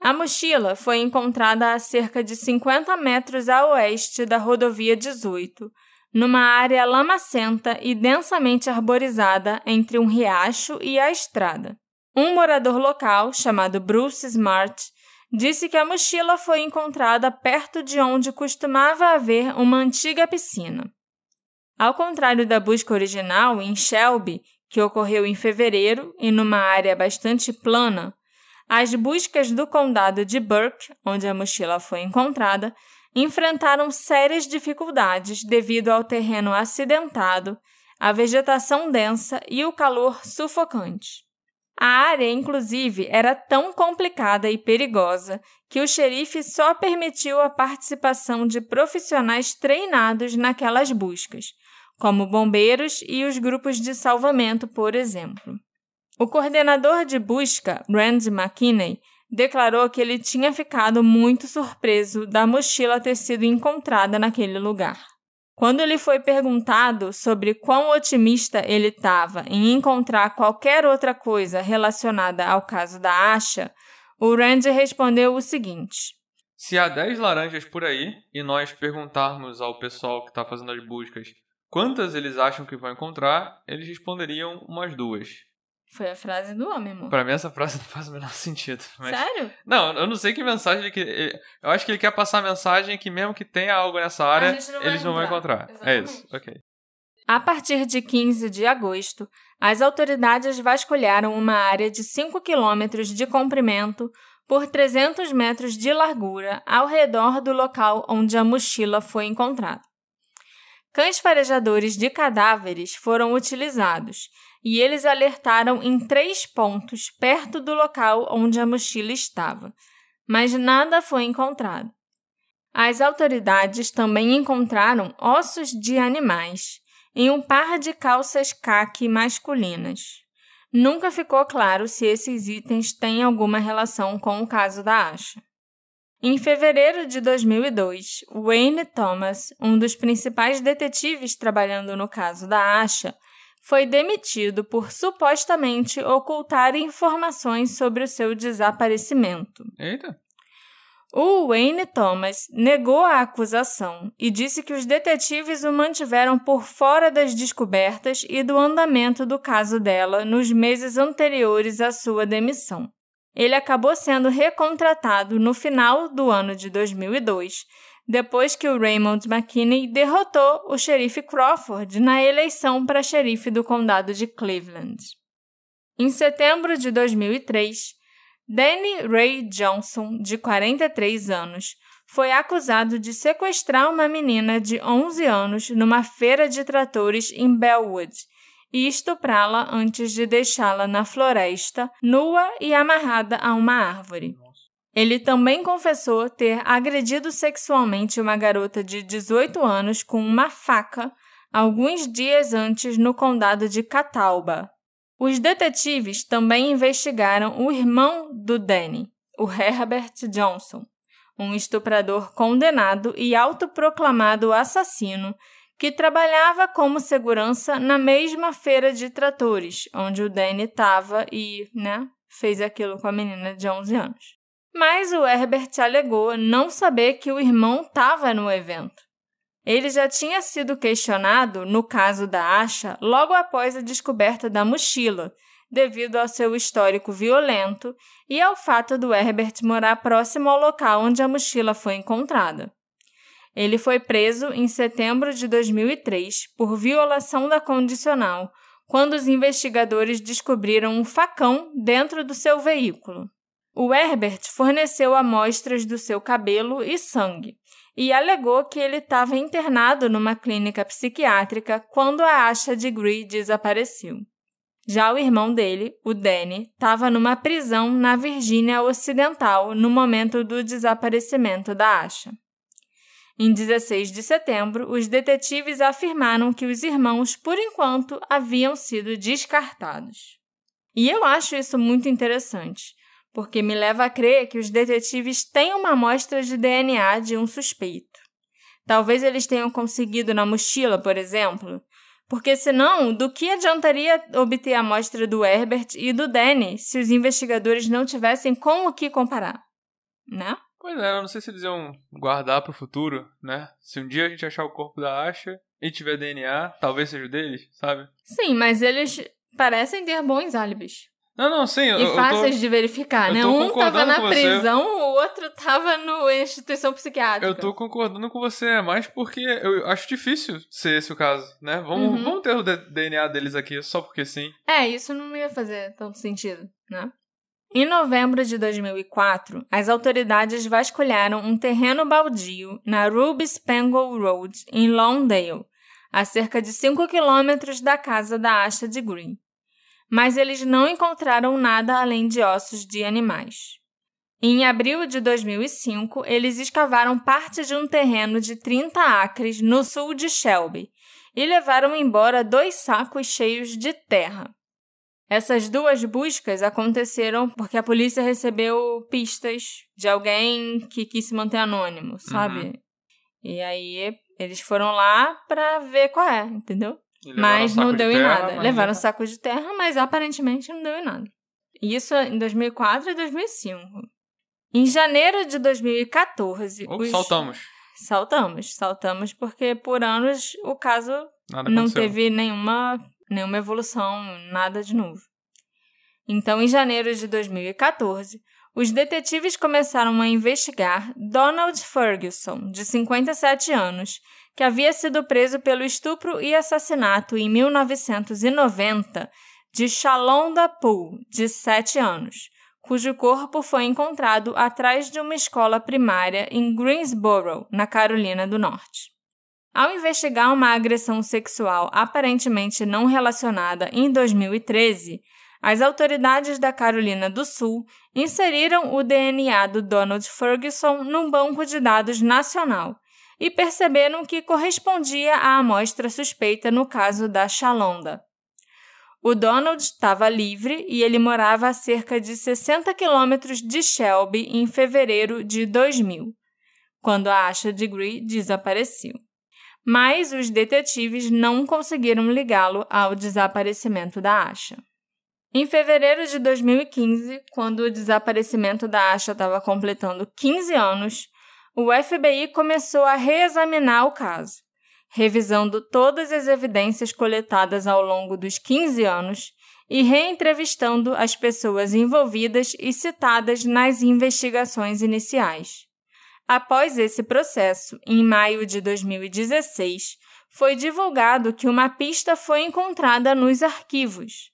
A mochila foi encontrada a cerca de 50 metros a oeste da rodovia 18, numa área lamacenta e densamente arborizada entre um riacho e a estrada. Um morador local, chamado Bruce Smart, disse que a mochila foi encontrada perto de onde costumava haver uma antiga piscina. Ao contrário da busca original em Shelby, que ocorreu em fevereiro e numa área bastante plana, as buscas do condado de Burke, onde a mochila foi encontrada, enfrentaram sérias dificuldades devido ao terreno acidentado, à vegetação densa e o calor sufocante. A área, inclusive, era tão complicada e perigosa que o xerife só permitiu a participação de profissionais treinados naquelas buscas, como bombeiros e os grupos de salvamento, por exemplo. O coordenador de busca, Randy McKinney, declarou que ele tinha ficado muito surpreso da mochila ter sido encontrada naquele lugar. Quando ele foi perguntado sobre quão otimista ele estava em encontrar qualquer outra coisa relacionada ao caso da Asha, o Randy respondeu o seguinte: se há 10 laranjas por aí e nós perguntarmos ao pessoal que está fazendo as buscas quantas eles acham que vão encontrar, eles responderiam umas 2. Foi a frase do homem, amor. Pra mim essa frase não faz o menor sentido. Mas... Sério? Não, eu não sei que mensagem que... Eu acho que ele quer passar a mensagem que mesmo que tenha algo nessa área, eles não vão encontrar. Exatamente. É isso, ok. A partir de 15 de agosto, as autoridades vasculharam uma área de 5 quilômetros de comprimento por 300 metros de largura ao redor do local onde a mochila foi encontrada. cães farejadores de cadáveres foram utilizados e eles alertaram em 3 pontos perto do local onde a mochila estava, mas nada foi encontrado. As autoridades também encontraram ossos de animais em um par de calças caqui masculinas. Nunca ficou claro se esses itens têm alguma relação com o caso da Asha. Em fevereiro de 2002, Wayne Thomas, um dos principais detetives trabalhando no caso da Asha, foi demitido por supostamente ocultar informações sobre o seu desaparecimento. Eita! O Wayne Thomas negou a acusação e disse que os detetives o mantiveram por fora das descobertas e do andamento do caso dela nos meses anteriores à sua demissão. Ele acabou sendo recontratado no final do ano de 2002, depois que o Raymond McKinney derrotou o xerife Crawford na eleição para xerife do condado de Cleveland. Em setembro de 2003, Danny Ray Johnson, de 43 anos, foi acusado de sequestrar uma menina de 11 anos numa feira de tratores em Bellwood e estuprá-la antes de deixá-la na floresta, nua e amarrada a uma árvore. Ele também confessou ter agredido sexualmente uma garota de 18 anos com uma faca alguns dias antes no condado de Catawba. Os detetives também investigaram o irmão do Danny, o Herbert Johnson, um estuprador condenado e autoproclamado assassino que trabalhava como segurança na mesma feira de tratores, onde o Danny estava e, fez aquilo com a menina de 11 anos. Mas o Herbert alegou não saber que o irmão estava no evento. Ele já tinha sido questionado no caso da Asha logo após a descoberta da mochila, devido ao seu histórico violento e ao fato do Herbert morar próximo ao local onde a mochila foi encontrada. Ele foi preso em setembro de 2003 por violação da condicional, quando os investigadores descobriram um facão dentro do seu veículo. O Herbert forneceu amostras do seu cabelo e sangue e alegou que ele estava internado numa clínica psiquiátrica quando a Asha Degree desapareceu. Já o irmão dele, o Danny, estava numa prisão na Virgínia Ocidental no momento do desaparecimento da Asha. Em 16 de setembro, os detetives afirmaram que os irmãos, por enquanto, haviam sido descartados. E eu acho isso muito interessante, porque me leva a crer que os detetives têm uma amostra de DNA de um suspeito. Talvez eles tenham conseguido na mochila, por exemplo, porque senão, do que adiantaria obter a amostra do Herbert e do Danny se os investigadores não tivessem com o que comparar, né? Pois é, eu não sei se eles iam guardar pro futuro, né? Se um dia a gente achar o corpo da Asha e tiver DNA, talvez seja o deles, sabe? Sim, mas eles parecem ter bons álibis. Não, sim. E fáceis de verificar, né? Um tava na prisão, o outro tava na instituição psiquiátrica. Eu tô concordando com você, mas porque eu acho difícil ser esse o caso, né? Vamos ter o DNA deles aqui, só porque sim. Isso não ia fazer tanto sentido, né? Em novembro de 2004, as autoridades vasculharam um terreno baldio na Ruby Spangle Road, em Lawndale, a cerca de 5 quilômetros da casa da Asha Degree. Mas eles não encontraram nada além de ossos de animais. Em abril de 2005, eles escavaram parte de um terreno de 30 acres no sul de Shelby e levaram embora 2 sacos cheios de terra. Essas 2 buscas aconteceram porque a polícia recebeu pistas de alguém que quis se manter anônimo, sabe? E aí eles foram lá pra ver qual é, entendeu? Mas não deu em nada. Levaram sacos de terra, mas aparentemente não deu em nada. Isso em 2004 e 2005. Em janeiro de 2014... Saltamos porque por anos o caso não teve nenhuma evolução, nada de novo. Então, em janeiro de 2014, os detetives começaram a investigar Donald Ferguson, de 57 anos, que havia sido preso pelo estupro e assassinato em 1990 de Shalonda Poole, de 7 anos, cujo corpo foi encontrado atrás de uma escola primária em Greensboro, na Carolina do Norte. Ao investigar uma agressão sexual aparentemente não relacionada em 2013, as autoridades da Carolina do Sul inseriram o DNA do Donald Ferguson num banco de dados nacional e perceberam que correspondia à amostra suspeita no caso da Shalonda. O Donald estava livre e ele morava a cerca de 60 quilômetros de Shelby em fevereiro de 2000, quando a Asha Degree desapareceu. Mas os detetives não conseguiram ligá-lo ao desaparecimento da Asha. Em fevereiro de 2015, quando o desaparecimento da Asha estava completando 15 anos, o FBI começou a reexaminar o caso, revisando todas as evidências coletadas ao longo dos 15 anos e reentrevistando as pessoas envolvidas e citadas nas investigações iniciais. Após esse processo, em maio de 2016, foi divulgado que uma pista foi encontrada nos arquivos.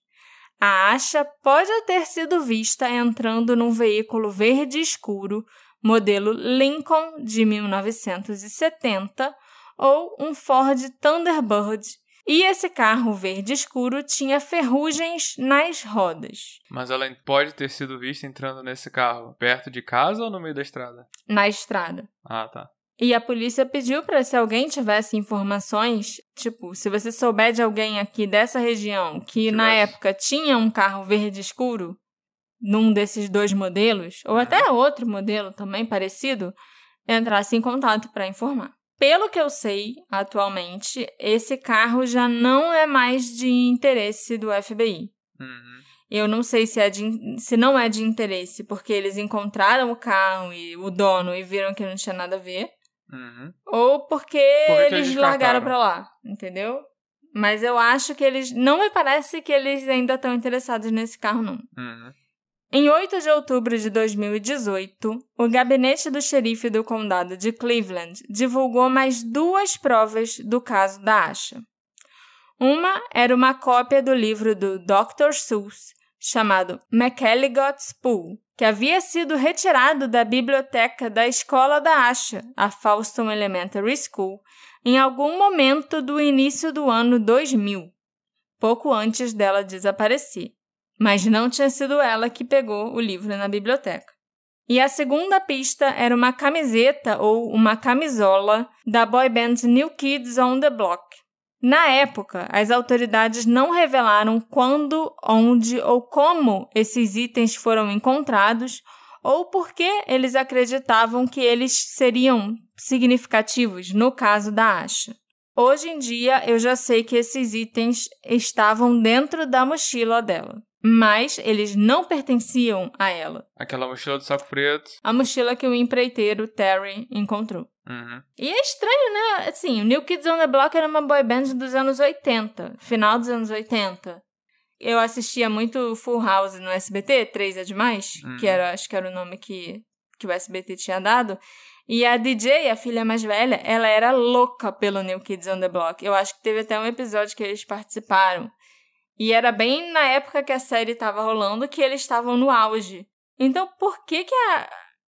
A Asha pode ter sido vista entrando num veículo verde escuro, modelo Lincoln de 1970, ou um Ford Thunderbird, e esse carro verde escuro tinha ferrugens nas rodas. Mas ela pode ter sido vista entrando nesse carro perto de casa ou no meio da estrada? Na estrada. Ah, tá. E a polícia pediu para, se alguém tivesse informações, tipo, se você souber de alguém aqui dessa região que na época tinha um carro verde escuro, num desses dois modelos, ou até outro modelo também parecido, entrasse em contato para informar. Pelo que eu sei, atualmente, esse carro já não é mais de interesse do FBI. Eu não sei se não é de interesse, porque eles encontraram o carro e o dono e viram que não tinha nada a ver, ou porque eles largaram pra lá, entendeu? Mas eu acho que eles... Não me parece que eles ainda estão interessados nesse carro, não. Em 8 de outubro de 2018, o gabinete do xerife do condado de Cleveland divulgou mais 2 provas do caso da Asha. Uma era uma cópia do livro do Dr. Seuss, chamado McElligot's Pool, que havia sido retirado da biblioteca da escola da Asha, a Falston Elementary School, em algum momento do início do ano 2000, pouco antes dela desaparecer. Mas não tinha sido ela que pegou o livro na biblioteca. E a segunda pista era uma camiseta ou uma camisola da boy band New Kids on the Block. Na época, as autoridades não revelaram quando, onde ou como esses itens foram encontrados ou por que eles acreditavam que eles seriam significativos no caso da Asha. Hoje em dia, eu já sei que esses itens estavam dentro da mochila dela, mas eles não pertenciam a ela. Aquela mochila do saco preto. A mochila que o empreiteiro Terry encontrou. E é estranho, né? Assim, o New Kids on the Block era uma boy band dos anos 80, final dos anos 80. Eu assistia muito Full House no SBT, 3 é Demais, que acho que era o nome que o SBT tinha dado. E a DJ, a filha mais velha, ela era louca pelo New Kids on the Block. Eu acho que teve até um episódio que eles participaram. E era bem na época que a série estava rolando que eles estavam no auge. Então, por que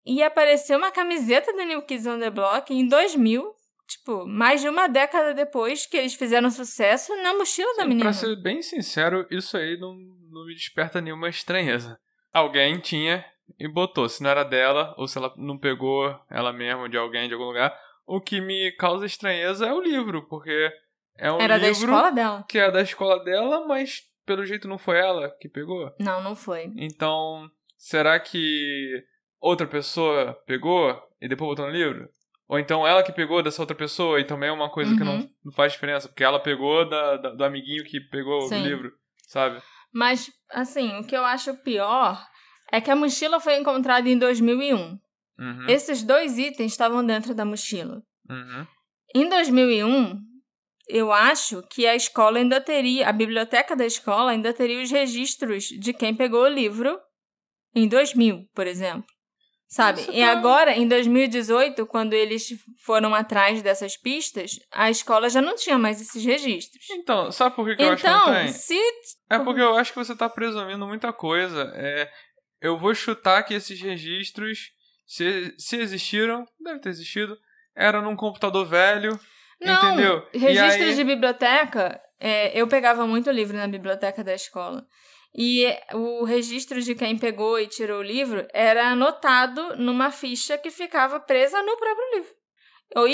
ia aparecer uma camiseta do New Kids on the Block em 2000, tipo, mais de uma década depois que eles fizeram sucesso, na mochila da menina? Pra ser bem sincero, isso aí não me desperta nenhuma estranheza. Alguém tinha e botou. Se não era dela, ou se ela não pegou ela mesma de alguém de algum lugar, o que me causa estranheza é o livro, porque é um era livro da escola dela. Que é da escola dela, mas pelo jeito não foi ela que pegou. Não foi. Então, será que outra pessoa pegou e depois botou no livro? Ou então ela que pegou dessa outra pessoa e também é uma coisa que não faz diferença, porque ela pegou do amiguinho que pegou o livro, sabe? Mas, assim, o que eu acho pior é que a mochila foi encontrada em 2001. Esses 2 itens estavam dentro da mochila. Em 2001, eu acho que a escola ainda teria, a biblioteca da escola ainda teria os registros de quem pegou o livro em 2000, por exemplo. Sabe? E agora, em 2018, quando eles foram atrás dessas pistas, a escola já não tinha mais esses registros. Então, sabe por que eu acho que não tem? É porque eu acho que você tá presumindo muita coisa. Eu vou chutar que esses registros, se existiram, deve ter existido, eram num computador velho. Não, entendeu? registro de biblioteca, eu pegava muito livro na biblioteca da escola. E o registro de quem pegou e tirou o livro era anotado numa ficha que ficava presa no próprio livro. Ou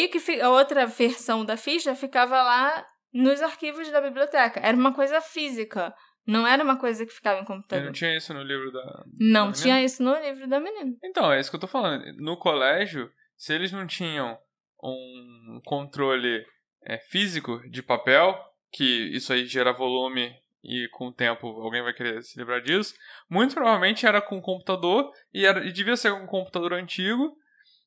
a outra versão da ficha ficava lá nos arquivos da biblioteca. Era uma coisa física, não era uma coisa que ficava em computador. E não tinha isso no livro da Não tinha isso no livro da menina. Então, é isso que eu tô falando. No colégio, se eles não tinham um controle físico de papel, que isso aí gera volume e com o tempo alguém vai querer se livrar disso, muito provavelmente era com computador e devia ser um computador antigo.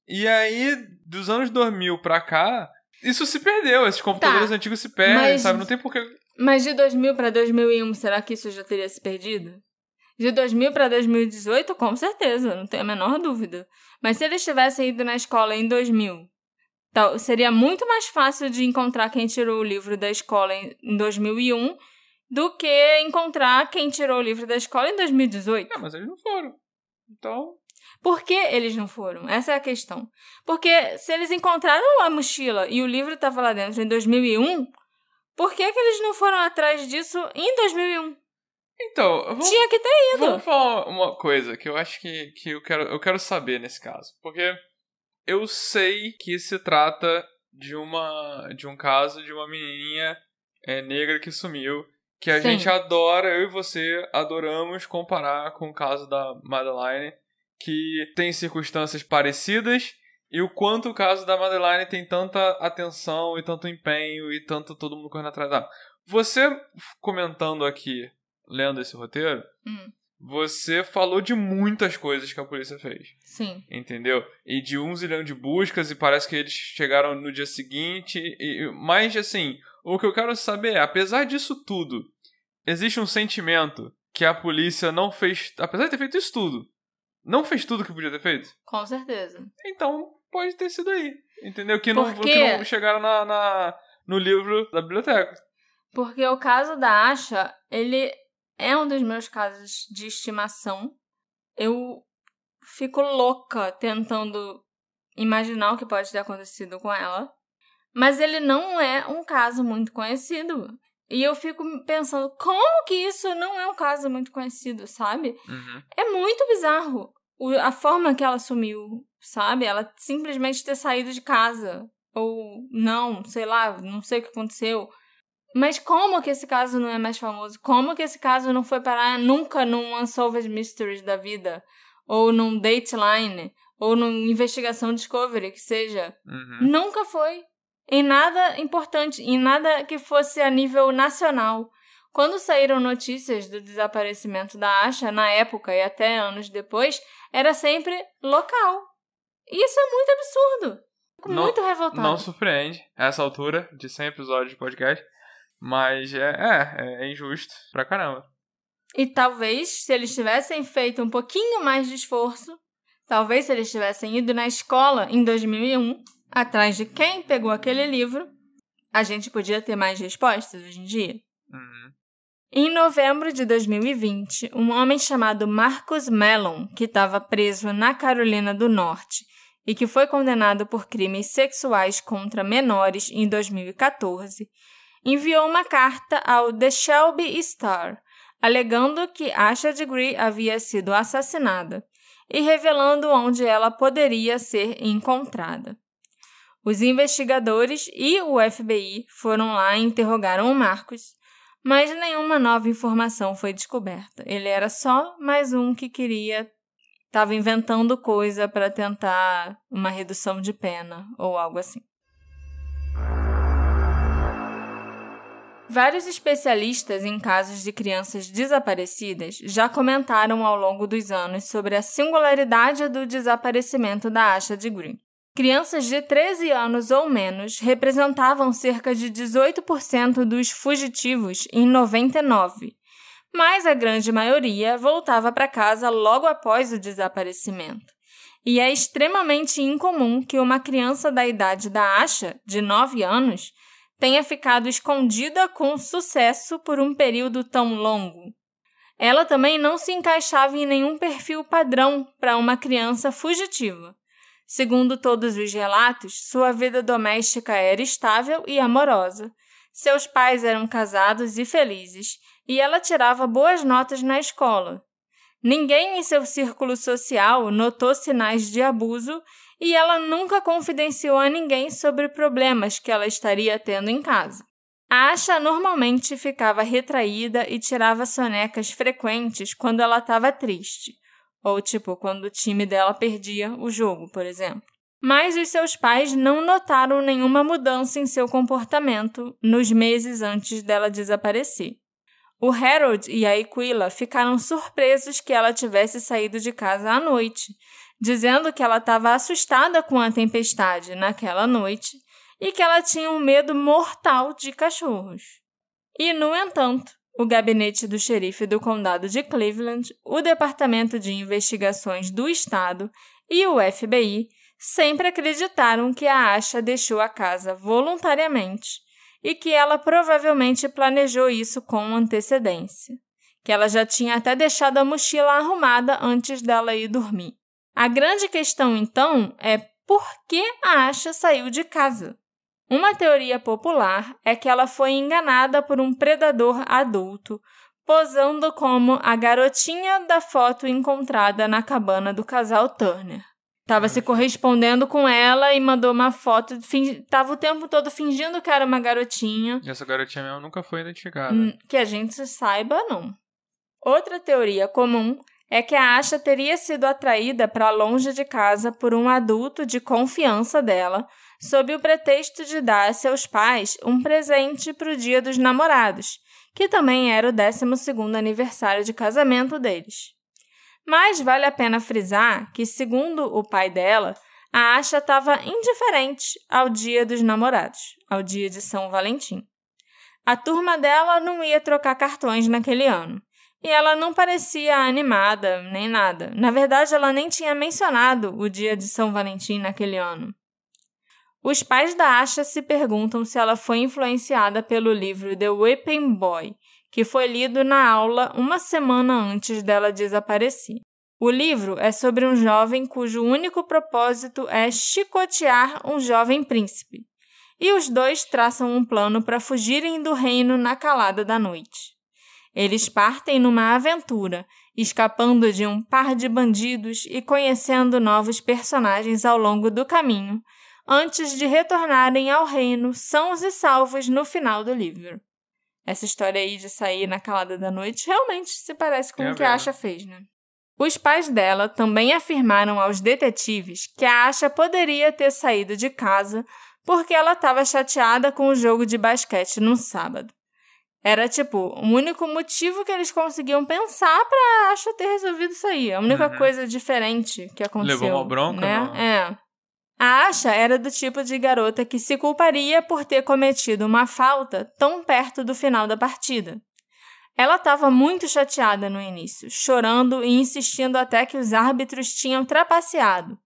E aí, dos anos 2000 pra cá, isso se perdeu. Esses computadores antigos se perdem, sabe? Não tem porquê. Mas de 2000 para 2001, será que isso já teria se perdido? De 2000 para 2018, com certeza, não tenho a menor dúvida. Mas se eles tivessem ido na escola em 2000, seria muito mais fácil de encontrar quem tirou o livro da escola em 2001 do que encontrar quem tirou o livro da escola em 2018. Não, mas eles não foram. Então... Por que eles não foram? Essa é a questão. Porque se eles encontraram a mochila e o livro estava lá dentro em 2001, por que eles não foram atrás disso em 2001? Então, tinha que ter ido. Vamos falar uma coisa que eu acho que eu quero saber nesse caso. Porque eu sei que se trata de um caso de uma menininha negra que sumiu. Que a gente adora, eu e você adoramos comparar com o caso da Madeleine, que tem circunstâncias parecidas, e o quanto o caso da Madeleine tem tanta atenção e tanto empenho e tanto todo mundo correndo atrás dela. Você comentando aqui, lendo esse roteiro, você falou de muitas coisas que a polícia fez. Sim. Entendeu? E de 1 zilhão de buscas, e parece que eles chegaram no dia seguinte. Mas, assim, o que eu quero saber é, apesar disso tudo, existe um sentimento que a polícia não fez, apesar de ter feito isso tudo, não fez tudo que podia ter feito? Com certeza. Então, pode ter sido aí. Entendeu? Que não chegaram no livro da biblioteca. Porque o caso da Asha, ele é um dos meus casos de estimação. Eu fico louca tentando imaginar o que pode ter acontecido com ela. Mas ele não é um caso muito conhecido. E eu fico pensando, como que isso não é um caso muito conhecido, sabe? Uhum. É muito bizarro a forma que ela sumiu, sabe? Ela simplesmente ter saído de casa. Ou não, sei lá, não sei o que aconteceu. Mas como que esse caso não é mais famoso? Como que esse caso não foi parar nunca num Unsolved Mysteries da vida? Ou num Dateline? Ou numa Investigação Discovery, que seja? Uhum. Nunca foi. Em nada importante, em nada que fosse a nível nacional. Quando saíram notícias do desaparecimento da Asha, na época e até anos depois, era sempre local. E isso é muito absurdo. Fico muito revoltada. Não surpreende, a essa altura de 100 episódios de podcast, mas é injusto pra caramba. E talvez, se eles tivessem feito um pouquinho mais de esforço, talvez se eles tivessem ido na escola em 2001, atrás de quem pegou aquele livro, a gente podia ter mais respostas hoje em dia. Uhum. Em novembro de 2020, um homem chamado Marcus Mellon, que estava preso na Carolina do Norte e que foi condenado por crimes sexuais contra menores em 2014, enviou uma carta ao The Shelby Star, alegando que Asha Degree havia sido assassinada e revelando onde ela poderia ser encontrada. Os investigadores e o FBI foram lá e interrogaram o Marcus, mas nenhuma nova informação foi descoberta. Ele era só mais um que estava inventando coisa para tentar uma redução de pena ou algo assim. Vários especialistas em casos de crianças desaparecidas já comentaram ao longo dos anos sobre a singularidade do desaparecimento da Asha Degree. Crianças de 13 anos ou menos representavam cerca de 18% dos fugitivos em 99, mas a grande maioria voltava para casa logo após o desaparecimento. E é extremamente incomum que uma criança da idade da Asha, de 9 anos, tenha ficado escondida com sucesso por um período tão longo. Ela também não se encaixava em nenhum perfil padrão para uma criança fugitiva. Segundo todos os relatos, sua vida doméstica era estável e amorosa. Seus pais eram casados e felizes, e ela tirava boas notas na escola. Ninguém em seu círculo social notou sinais de abuso e ela nunca confidenciou a ninguém sobre problemas que ela estaria tendo em casa. A Asha normalmente ficava retraída e tirava sonecas frequentes quando ela estava triste, ou quando o time dela perdia o jogo, por exemplo. Mas os seus pais não notaram nenhuma mudança em seu comportamento nos meses antes dela desaparecer. O Harold e a Aquila ficaram surpresos que ela tivesse saído de casa à noite, dizendo que ela estava assustada com a tempestade naquela noite e que ela tinha um medo mortal de cachorros. E, no entanto, o gabinete do xerife do condado de Cleveland, o Departamento de Investigações do Estado e o FBI sempre acreditaram que a Asha deixou a casa voluntariamente e que ela provavelmente planejou isso com antecedência, que ela já tinha até deixado a mochila arrumada antes dela ir dormir. A grande questão, então, é por que a Asha saiu de casa? Uma teoria popular é que ela foi enganada por um predador adulto, posando como a garotinha da foto encontrada na cabana do casal Turner. Estava se correspondendo com ela e mandou uma foto, estava o tempo todo fingindo que era uma garotinha. E essa garotinha mesmo nunca foi identificada. Que a gente saiba, não. Outra teoria comum é que a Asha teria sido atraída para longe de casa por um adulto de confiança dela, sob o pretexto de dar a seus pais um presente para o Dia dos Namorados, que também era o 12º aniversário de casamento deles. Mas vale a pena frisar que, segundo o pai dela, a Asha estava indiferente ao Dia dos Namorados, ao dia de São Valentim. A turma dela não ia trocar cartões naquele ano, e ela não parecia animada nem nada. Na verdade, ela nem tinha mencionado o dia de São Valentim naquele ano. Os pais da Asha se perguntam se ela foi influenciada pelo livro The Whipping Boy, que foi lido na aula uma semana antes dela desaparecer. O livro é sobre um jovem cujo único propósito é chicotear um jovem príncipe, e os dois traçam um plano para fugirem do reino na calada da noite. Eles partem numa aventura, escapando de um par de bandidos e conhecendo novos personagens ao longo do caminho, antes de retornarem ao reino sãos e salvos no final do livro. Essa história aí de sair na calada da noite realmente se parece com o que a Asha fez, né? Os pais dela também afirmaram aos detetives que a Asha poderia ter saído de casa porque ela estava chateada com o jogo de basquete no sábado. Era, o único motivo que eles conseguiam pensar pra a Asha ter resolvido sair. A única coisa diferente que aconteceu. Levou uma bronca, né? Não? É. A Asha era do tipo de garota que se culparia por ter cometido uma falta tão perto do final da partida. Ela estava muito chateada no início, chorando e insistindo até que os árbitros tinham trapaceado.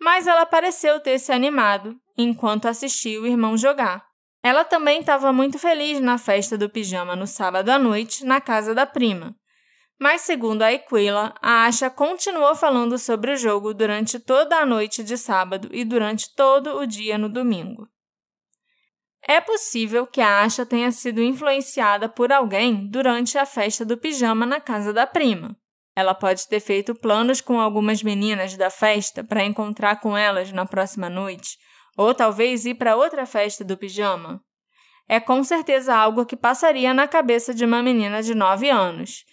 Mas ela pareceu ter se animado enquanto assistia o irmão jogar. Ela também estava muito feliz na festa do pijama no sábado à noite, na casa da prima. Mas, segundo a Aquila, a Asha continuou falando sobre o jogo durante toda a noite de sábado e durante todo o dia no domingo. É possível que a Asha tenha sido influenciada por alguém durante a festa do pijama na casa da prima. Ela pode ter feito planos com algumas meninas da festa para encontrar com elas na próxima noite, ou talvez ir para outra festa do pijama. É com certeza algo que passaria na cabeça de uma menina de 9 anos.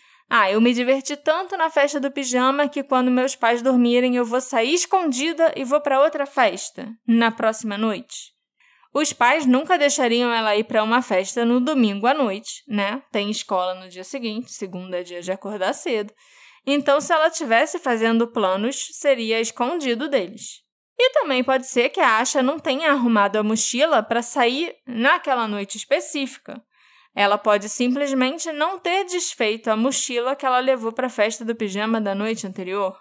Eu me diverti tanto na festa do pijama que quando meus pais dormirem eu vou sair escondida e vou para outra festa, na próxima noite. Os pais nunca deixariam ela ir para uma festa no domingo à noite, né? Tem escola no dia seguinte, segunda é dia de acordar cedo. Então, se ela estivesse fazendo planos, seria escondido deles. E também pode ser que a Asha não tenha arrumado a mochila para sair naquela noite específica. Ela pode simplesmente não ter desfeito a mochila que ela levou para a festa do pijama da noite anterior.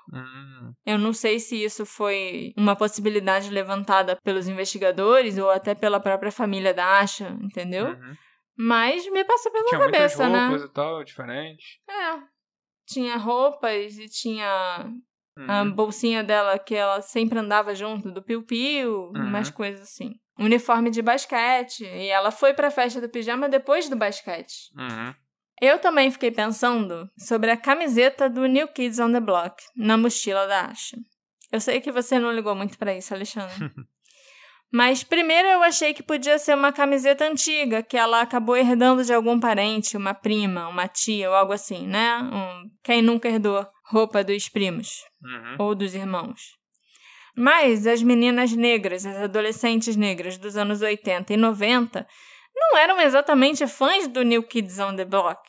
Eu não sei se isso foi uma possibilidade levantada pelos investigadores ou até pela própria família da Asha, entendeu? Mas me passou pela cabeça, né? Tinha muitas roupas e tal, diferente. Tinha roupas e tinha A bolsinha dela que ela sempre andava junto, do piu-piu, umas coisas assim. Uniforme de basquete. E ela foi pra festa do pijama depois do basquete. Eu também fiquei pensando sobre a camiseta do New Kids on the Block na mochila da Asha. Eu sei que você não ligou muito pra isso, Alexandre. Mas primeiro eu achei que podia ser uma camiseta antiga, que ela acabou herdando de algum parente, uma prima, uma tia ou algo assim, né? Quem nunca herdou roupa dos primos ou dos irmãos. Mas as meninas negras, as adolescentes negras dos anos 80 e 90, não eram exatamente fãs do New Kids on the Block.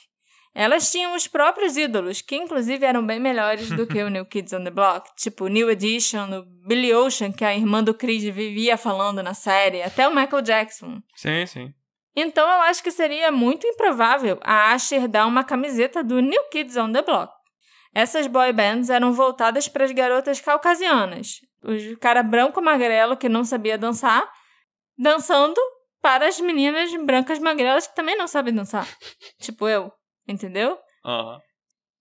Elas tinham os próprios ídolos, que inclusive eram bem melhores do que o New Kids on the Block. Tipo, New Edition, o Billy Ocean, que a irmã do Creed vivia falando na série, até o Michael Jackson. Sim, sim. Então eu acho que seria muito improvável a Asha herdar uma camiseta do New Kids on the Block. Essas boy bands eram voltadas para as garotas caucasianas. O cara branco magrelo que não sabia dançar, dançando para as meninas brancas magrelas que também não sabem dançar. Tipo eu. Entendeu?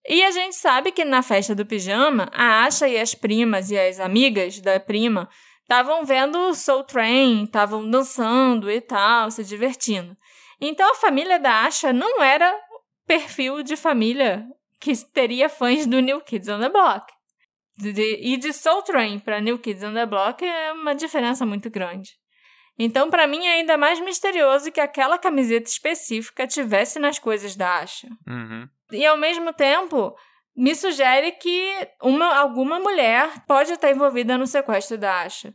E a gente sabe que na festa do pijama, a Asha e as primas e as amigas da prima estavam vendo o Soul Train, estavam dançando e tal, se divertindo. Então a família da Asha não era perfil de família que teria fãs do New Kids on the Block. E de Soul Train para New Kids on the Block é uma diferença muito grande. Então, para mim, é ainda mais misterioso que aquela camiseta específica tivesse nas coisas da Asha. E, ao mesmo tempo, me sugere que alguma mulher pode estar envolvida no sequestro da Asha.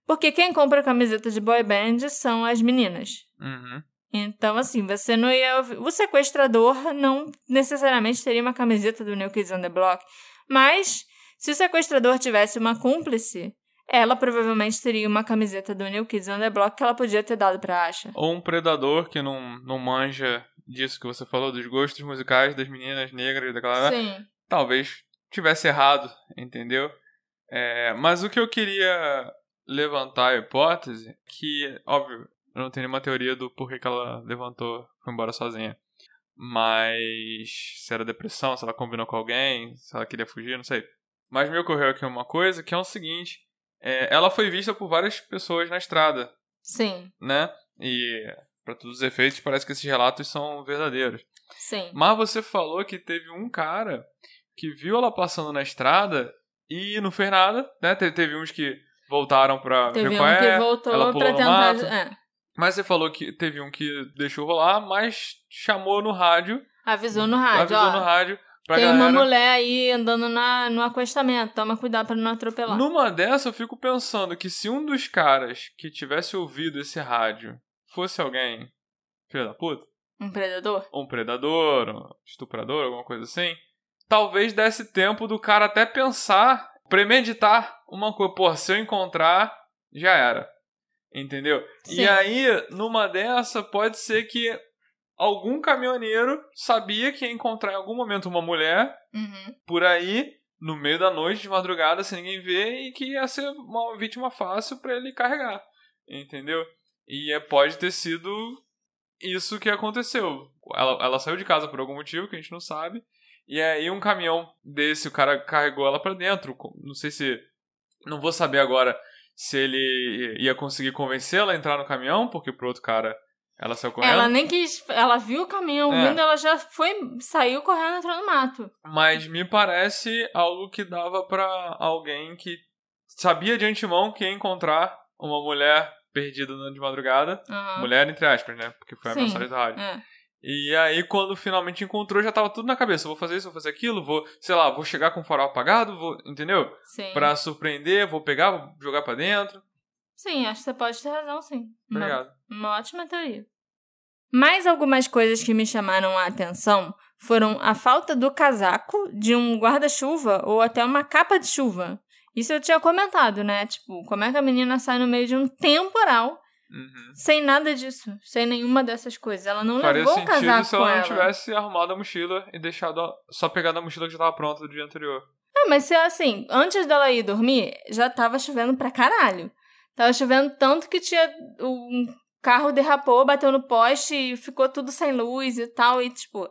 Porque quem compra camiseta de boy band são as meninas. Então, assim, você não ia... O sequestrador não necessariamente teria uma camiseta do New Kids on the Block. Mas, se o sequestrador tivesse uma cúmplice... ela provavelmente teria uma camiseta do New Kids on the Block que ela podia ter dado pra Asha. Ou um predador que não manja disso que você falou, dos gostos musicais das meninas negras daquela... Sim. Talvez tivesse errado, entendeu? Mas o que eu queria levantar a hipótese, que, óbvio, eu não tenho nenhuma teoria do porquê que ela levantou, foi embora sozinha. Mas se era depressão, se ela combinou com alguém, se ela queria fugir, não sei. Mas me ocorreu aqui uma coisa, que é o seguinte... ela foi vista por várias pessoas na estrada. Sim. Né? E, para todos os efeitos, parece que esses relatos são verdadeiros. Sim. Mas você falou que teve um cara que viu ela passando na estrada e não fez nada, né? Teve uns que voltaram pra ver qual que voltou ela pulou pra no tentar... mato. Mas você falou que teve um que deixou rolar, mas chamou no rádio. Avisou no rádio, no rádio. Tem uma mulher aí andando no acostamento, toma cuidado pra não atropelar. Numa dessa, eu fico pensando que se um dos caras que tivesse ouvido esse rádio fosse alguém, filho da puta... Um predador? Um predador, um estuprador, alguma coisa assim, talvez desse tempo do cara até pensar, premeditar uma coisa. Pô, se eu encontrar, já era. Entendeu? Sim. E aí, numa dessa, pode ser que... algum caminhoneiro sabia que ia encontrar em algum momento uma mulher por aí, no meio da noite, de madrugada, sem ninguém ver, e que ia ser uma vítima fácil pra ele carregar. Entendeu? E pode ter sido isso que aconteceu. Ela saiu de casa por algum motivo que a gente não sabe, e aí um caminhão desse, o cara carregou ela pra dentro. Não sei se... não vou saber agora se ele ia conseguir convencê-la a entrar no caminhão, porque pro outro cara... ela saiu correndo. Ela nem quis... ela viu o caminhão vindo, ela já saiu correndo e entrou no mato. Mas me parece algo que dava pra alguém que sabia de antemão que ia encontrar uma mulher perdida de madrugada. Mulher, entre aspas, né? Porque foi a mensagem da rádio. E aí, quando finalmente encontrou, já tava tudo na cabeça. Vou fazer isso, vou fazer aquilo, vou chegar com o farol apagado, entendeu? Sim. Pra surpreender, vou pegar, vou jogar pra dentro. Sim, acho que você pode ter razão, sim. Obrigado. Uma ótima teoria. Mais algumas coisas que me chamaram a atenção foram a falta do casaco, de um guarda-chuva ou até uma capa de chuva. Isso eu tinha comentado, né? Tipo, como é que a menina sai no meio de um temporal sem nada disso, sem nenhuma dessas coisas? Ela não levou o casaco com ela. Faria sentido se ela não tivesse arrumado a mochila e deixado só pegado a mochila que já estava pronta do dia anterior. Mas se assim, antes dela ir dormir, já tava chovendo pra caralho. Tava chovendo tanto que tinha um carro derrapou, bateu no poste e ficou tudo sem luz e tal. E, tipo,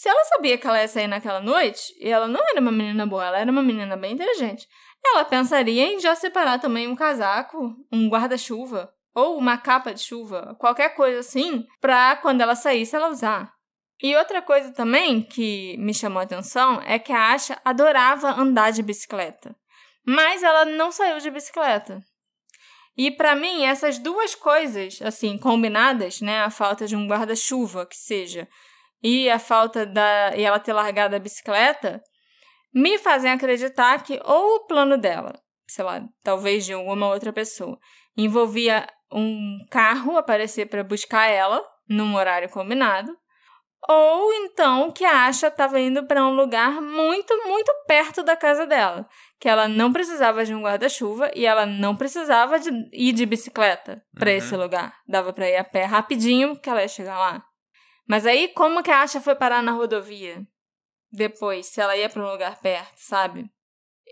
Se ela sabia que ela ia sair naquela noite, e ela não era uma menina boa, ela era uma menina bem inteligente, ela pensaria em já separar também um casaco, um guarda-chuva, ou uma capa de chuva, qualquer coisa assim, pra quando ela saísse ela usar. E outra coisa também que me chamou a atenção é que a Asha adorava andar de bicicleta, mas ela não saiu de bicicleta. E pra mim, essas duas coisas, assim, combinadas, né, a falta de um guarda-chuva, que seja, e a falta e ela ter largado a bicicleta, me fazem acreditar que ou o plano dela, sei lá, talvez de alguma outra pessoa, envolvia um carro aparecer para buscar ela num horário combinado, ou então que a Asha estava indo para um lugar muito, muito perto da casa dela, que ela não precisava de um guarda-chuva e ela não precisava de ir de bicicleta para esse lugar. Dava para ir a pé rapidinho que ela ia chegar lá. Mas aí, como que a Asha foi parar na rodovia? Depois, se ela ia para um lugar perto, sabe?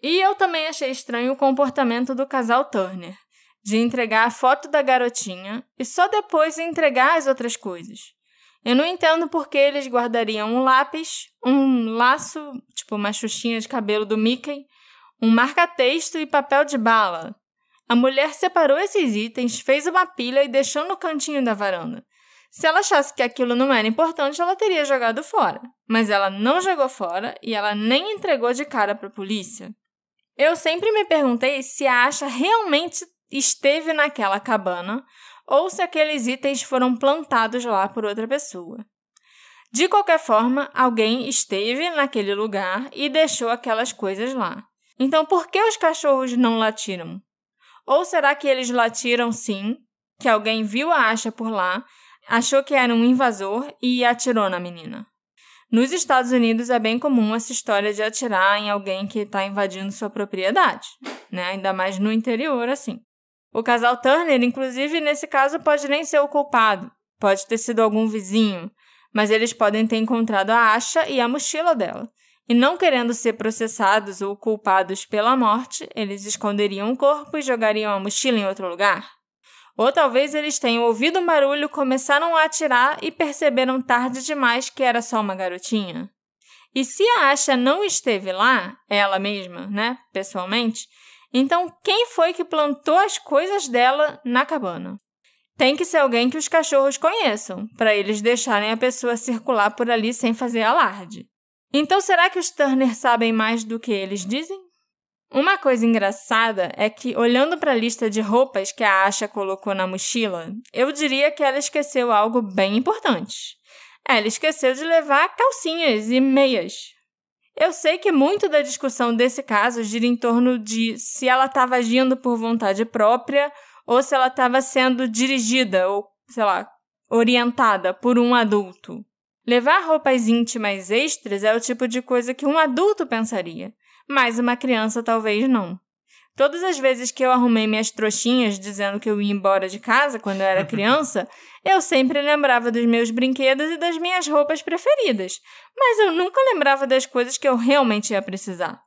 E eu também achei estranho o comportamento do casal Turner, de entregar a foto da garotinha e só depois entregar as outras coisas. Eu não entendo por que eles guardariam um lápis, um laço, tipo uma xuxinha de cabelo do Mickey, um marca-texto e papel de bala. A mulher separou esses itens, fez uma pilha e deixou no cantinho da varanda. Se ela achasse que aquilo não era importante, ela teria jogado fora. Mas ela não jogou fora e ela nem entregou de cara para a polícia. Eu sempre me perguntei se a Asha realmente esteve naquela cabana ou se aqueles itens foram plantados lá por outra pessoa. De qualquer forma, alguém esteve naquele lugar e deixou aquelas coisas lá. Então, por que os cachorros não latiram? Ou será que eles latiram sim, que alguém viu a Asha por lá, achou que era um invasor e atirou na menina? Nos Estados Unidos é bem comum essa história de atirar em alguém que está invadindo sua propriedade, né? Ainda mais no interior, assim. O casal Turner, inclusive, nesse caso, pode nem ser o culpado. Pode ter sido algum vizinho, mas eles podem ter encontrado a Asha e a mochila dela. E não querendo ser processados ou culpados pela morte, eles esconderiam o corpo e jogariam a mochila em outro lugar. Ou talvez eles tenham ouvido um barulho, começaram a atirar e perceberam tarde demais que era só uma garotinha. E se a Asha não esteve lá, ela mesma, né, pessoalmente, então quem foi que plantou as coisas dela na cabana? Tem que ser alguém que os cachorros conheçam, para eles deixarem a pessoa circular por ali sem fazer alarde. Então será que os Turner sabem mais do que eles dizem? Uma coisa engraçada é que, olhando para a lista de roupas que a Asha colocou na mochila, eu diria que ela esqueceu algo bem importante. Ela esqueceu de levar calcinhas e meias. Eu sei que muito da discussão desse caso gira em torno de se ela estava agindo por vontade própria ou se ela estava sendo dirigida ou, sei lá, orientada por um adulto. Levar roupas íntimas extras é o tipo de coisa que um adulto pensaria, mas uma criança talvez não. Todas as vezes que eu arrumei minhas trouxinhas dizendo que eu ia embora de casa quando eu era criança, eu sempre lembrava dos meus brinquedos e das minhas roupas preferidas, mas eu nunca lembrava das coisas que eu realmente ia precisar.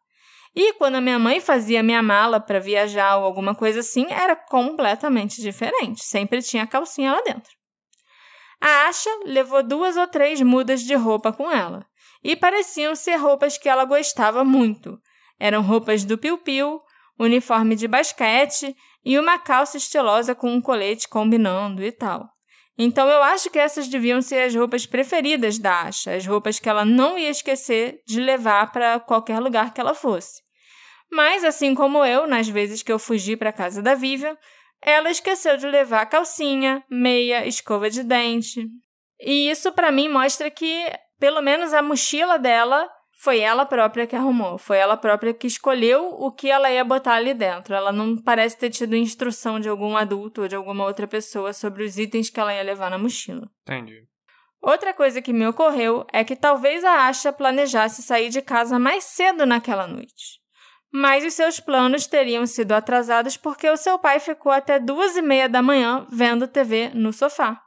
E quando a minha mãe fazia minha mala para viajar ou alguma coisa assim, era completamente diferente, sempre tinha calcinha lá dentro. A Asha levou 2 ou 3 mudas de roupa com ela, e pareciam ser roupas que ela gostava muito. Eram roupas do Piu-Piu, uniforme de basquete e uma calça estilosa com um colete combinando e tal. Então eu acho que essas deviam ser as roupas preferidas da Asha, as roupas que ela não ia esquecer de levar para qualquer lugar que ela fosse. Mas, assim como eu, nas vezes que eu fugi para a casa da Vivian, ela esqueceu de levar calcinha, meia, escova de dente. E isso para mim mostra que, pelo menos a mochila dela, foi ela própria que arrumou. Foi ela própria que escolheu o que ela ia botar ali dentro. Ela não parece ter tido instrução de algum adulto ou de alguma outra pessoa sobre os itens que ela ia levar na mochila. Entendi. Outra coisa que me ocorreu é que talvez a Asha planejasse sair de casa mais cedo naquela noite. Mas os seus planos teriam sido atrasados porque o seu pai ficou até 2h30 da manhã vendo TV no sofá.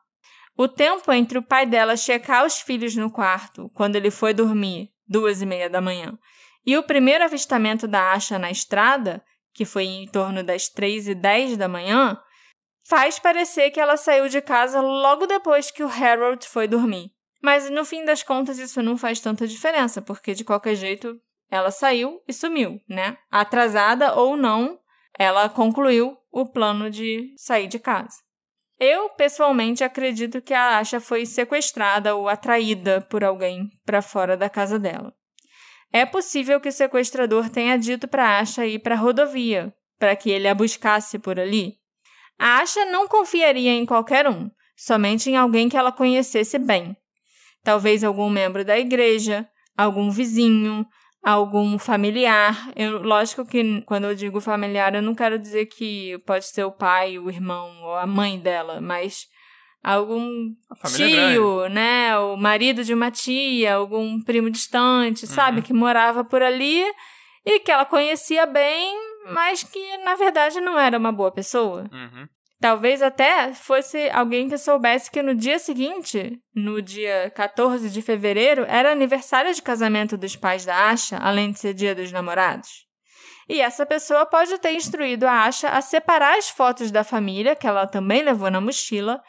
O tempo entre o pai dela checar os filhos no quarto, quando ele foi dormir, 2h30 da manhã, e o primeiro avistamento da Asha na estrada, que foi em torno das 3h10 da manhã, faz parecer que ela saiu de casa logo depois que o Harold foi dormir. Mas, no fim das contas, isso não faz tanta diferença, porque, de qualquer jeito, ela saiu e sumiu, né? Atrasada ou não, ela concluiu o plano de sair de casa. Eu, pessoalmente, acredito que a Asha foi sequestrada ou atraída por alguém para fora da casa dela. É possível que o sequestrador tenha dito para Asha ir para a rodovia, para que ele a buscasse por ali. A Asha não confiaria em qualquer um, somente em alguém que ela conhecesse bem. Talvez algum membro da igreja, algum vizinho, algum familiar. Lógico que quando eu digo familiar, eu não quero dizer que pode ser o pai, o irmão ou a mãe dela, mas algum tio, né? O marido de uma tia, algum primo distante, sabe? Que morava por ali e que ela conhecia bem, mas que, na verdade, não era uma boa pessoa. Talvez até fosse alguém que soubesse que no dia seguinte, no dia 14 de fevereiro, era aniversário de casamento dos pais da Asha, além de ser dia dos namorados. E essa pessoa pode ter instruído a Asha a separar as fotos da família, que ela também levou na mochila,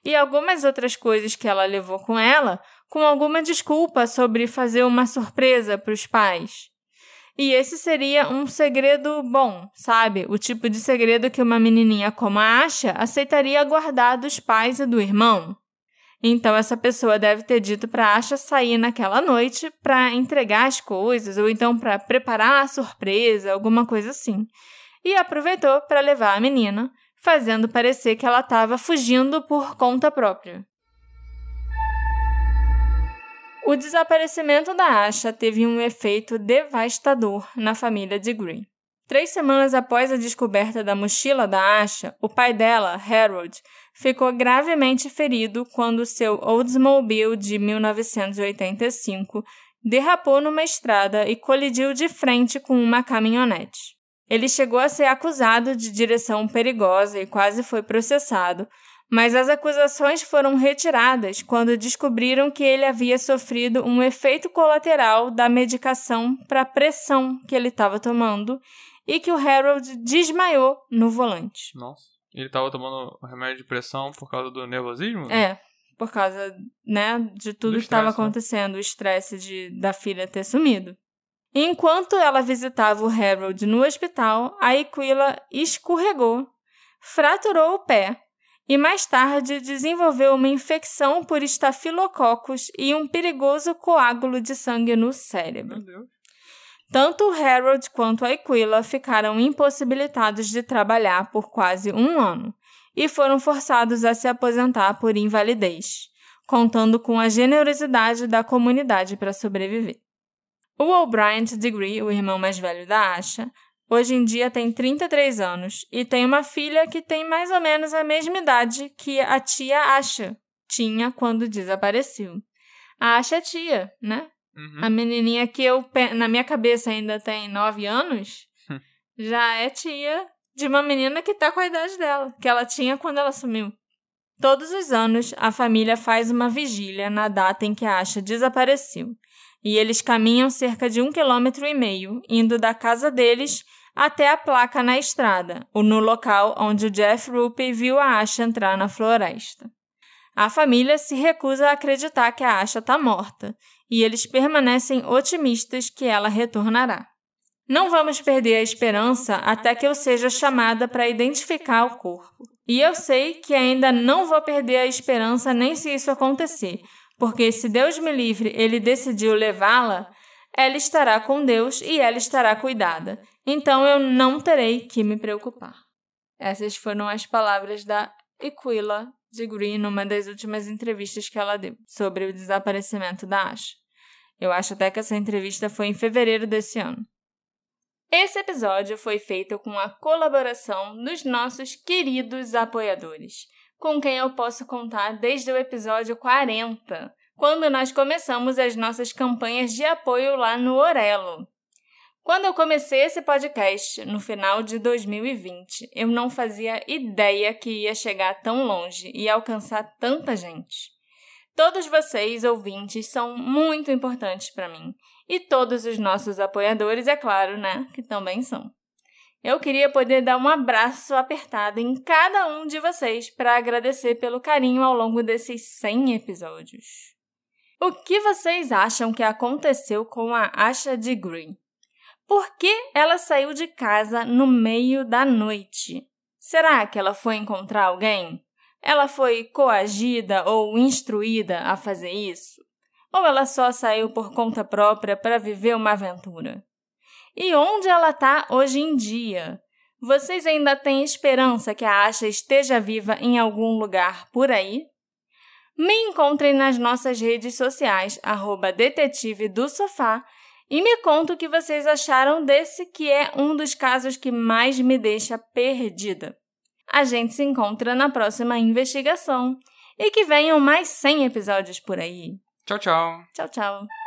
e algumas outras coisas que ela levou com ela, com alguma desculpa sobre fazer uma surpresa para os pais. E esse seria um segredo bom, sabe? O tipo de segredo que uma menininha como a Asha aceitaria guardar dos pais e do irmão. Então, essa pessoa deve ter dito para a Asha sair naquela noite para entregar as coisas, ou então para preparar a surpresa, alguma coisa assim. E aproveitou para levar a menina, fazendo parecer que ela estava fugindo por conta própria. O desaparecimento da Asha teve um efeito devastador na família Degree. 3 semanas após a descoberta da mochila da Asha, o pai dela, Harold, ficou gravemente ferido quando seu Oldsmobile de 1985 derrapou numa estrada e colidiu de frente com uma caminhonete. Ele chegou a ser acusado de direção perigosa e quase foi processado, mas as acusações foram retiradas quando descobriram que ele havia sofrido um efeito colateral da medicação para pressão que ele estava tomando e que o Harold desmaiou no volante. Nossa, ele estava tomando remédio de pressão por causa do nervosismo? Por causa, né, de tudo que estava acontecendo, o estresse da filha ter sumido. Enquanto ela visitava o Harold no hospital, a Aquila escorregou, fraturou o pé, e mais tarde desenvolveu uma infecção por estafilococos e um perigoso coágulo de sangue no cérebro. Meu Deus. Tanto o Harold quanto a Aquila ficaram impossibilitados de trabalhar por quase 1 ano e foram forçados a se aposentar por invalidez, contando com a generosidade da comunidade para sobreviver. O O'Brien Degree, o irmão mais velho da Asha, hoje em dia tem 33 anos e tem uma filha que tem mais ou menos a mesma idade que a tia Asha tinha quando desapareceu. A Asha é tia, né? A menininha que na minha cabeça ainda tem 9 anos, já é tia de uma menina que tá com a idade dela, que ela tinha quando ela sumiu. Todos os anos, a família faz uma vigília na data em que a Asha desapareceu. E eles caminham cerca de 1,5 km, indo da casa deles até a placa na estrada, ou no local onde o Jeff Rupe viu a Asha entrar na floresta. A família se recusa a acreditar que a Asha está morta, e eles permanecem otimistas que ela retornará. Não vamos perder a esperança até que eu seja chamada para identificar o corpo. E eu sei que ainda não vou perder a esperança nem se isso acontecer, porque se Deus me livre, ele decidiu levá-la, ela estará com Deus e ela estará cuidada. Então eu não terei que me preocupar. Essas foram as palavras da Aquila Degree numa das últimas entrevistas que ela deu sobre o desaparecimento da Asha. Eu acho até que essa entrevista foi em fevereiro desse ano. Esse episódio foi feito com a colaboração dos nossos queridos apoiadores, com quem eu posso contar desde o episódio 40, quando nós começamos as nossas campanhas de apoio lá no Orelo. Quando eu comecei esse podcast, no final de 2020, eu não fazia ideia que ia chegar tão longe e alcançar tanta gente. Todos vocês, ouvintes, são muito importantes para mim. E todos os nossos apoiadores, é claro, né, que também são. Eu queria poder dar um abraço apertado em cada um de vocês para agradecer pelo carinho ao longo desses 100 episódios. O que vocês acham que aconteceu com a Asha Degree? Por que ela saiu de casa no meio da noite? Será que ela foi encontrar alguém? Ela foi coagida ou instruída a fazer isso? Ou ela só saiu por conta própria para viver uma aventura? E onde ela está hoje em dia? Vocês ainda têm esperança que a Asha esteja viva em algum lugar por aí? Me encontrem nas nossas redes sociais, @detetive do sofá, e me conta o que vocês acharam desse que é um dos casos que mais me deixa perdida. A gente se encontra na próxima investigação e que venham mais 100 episódios por aí. Tchau, tchau. Tchau, tchau.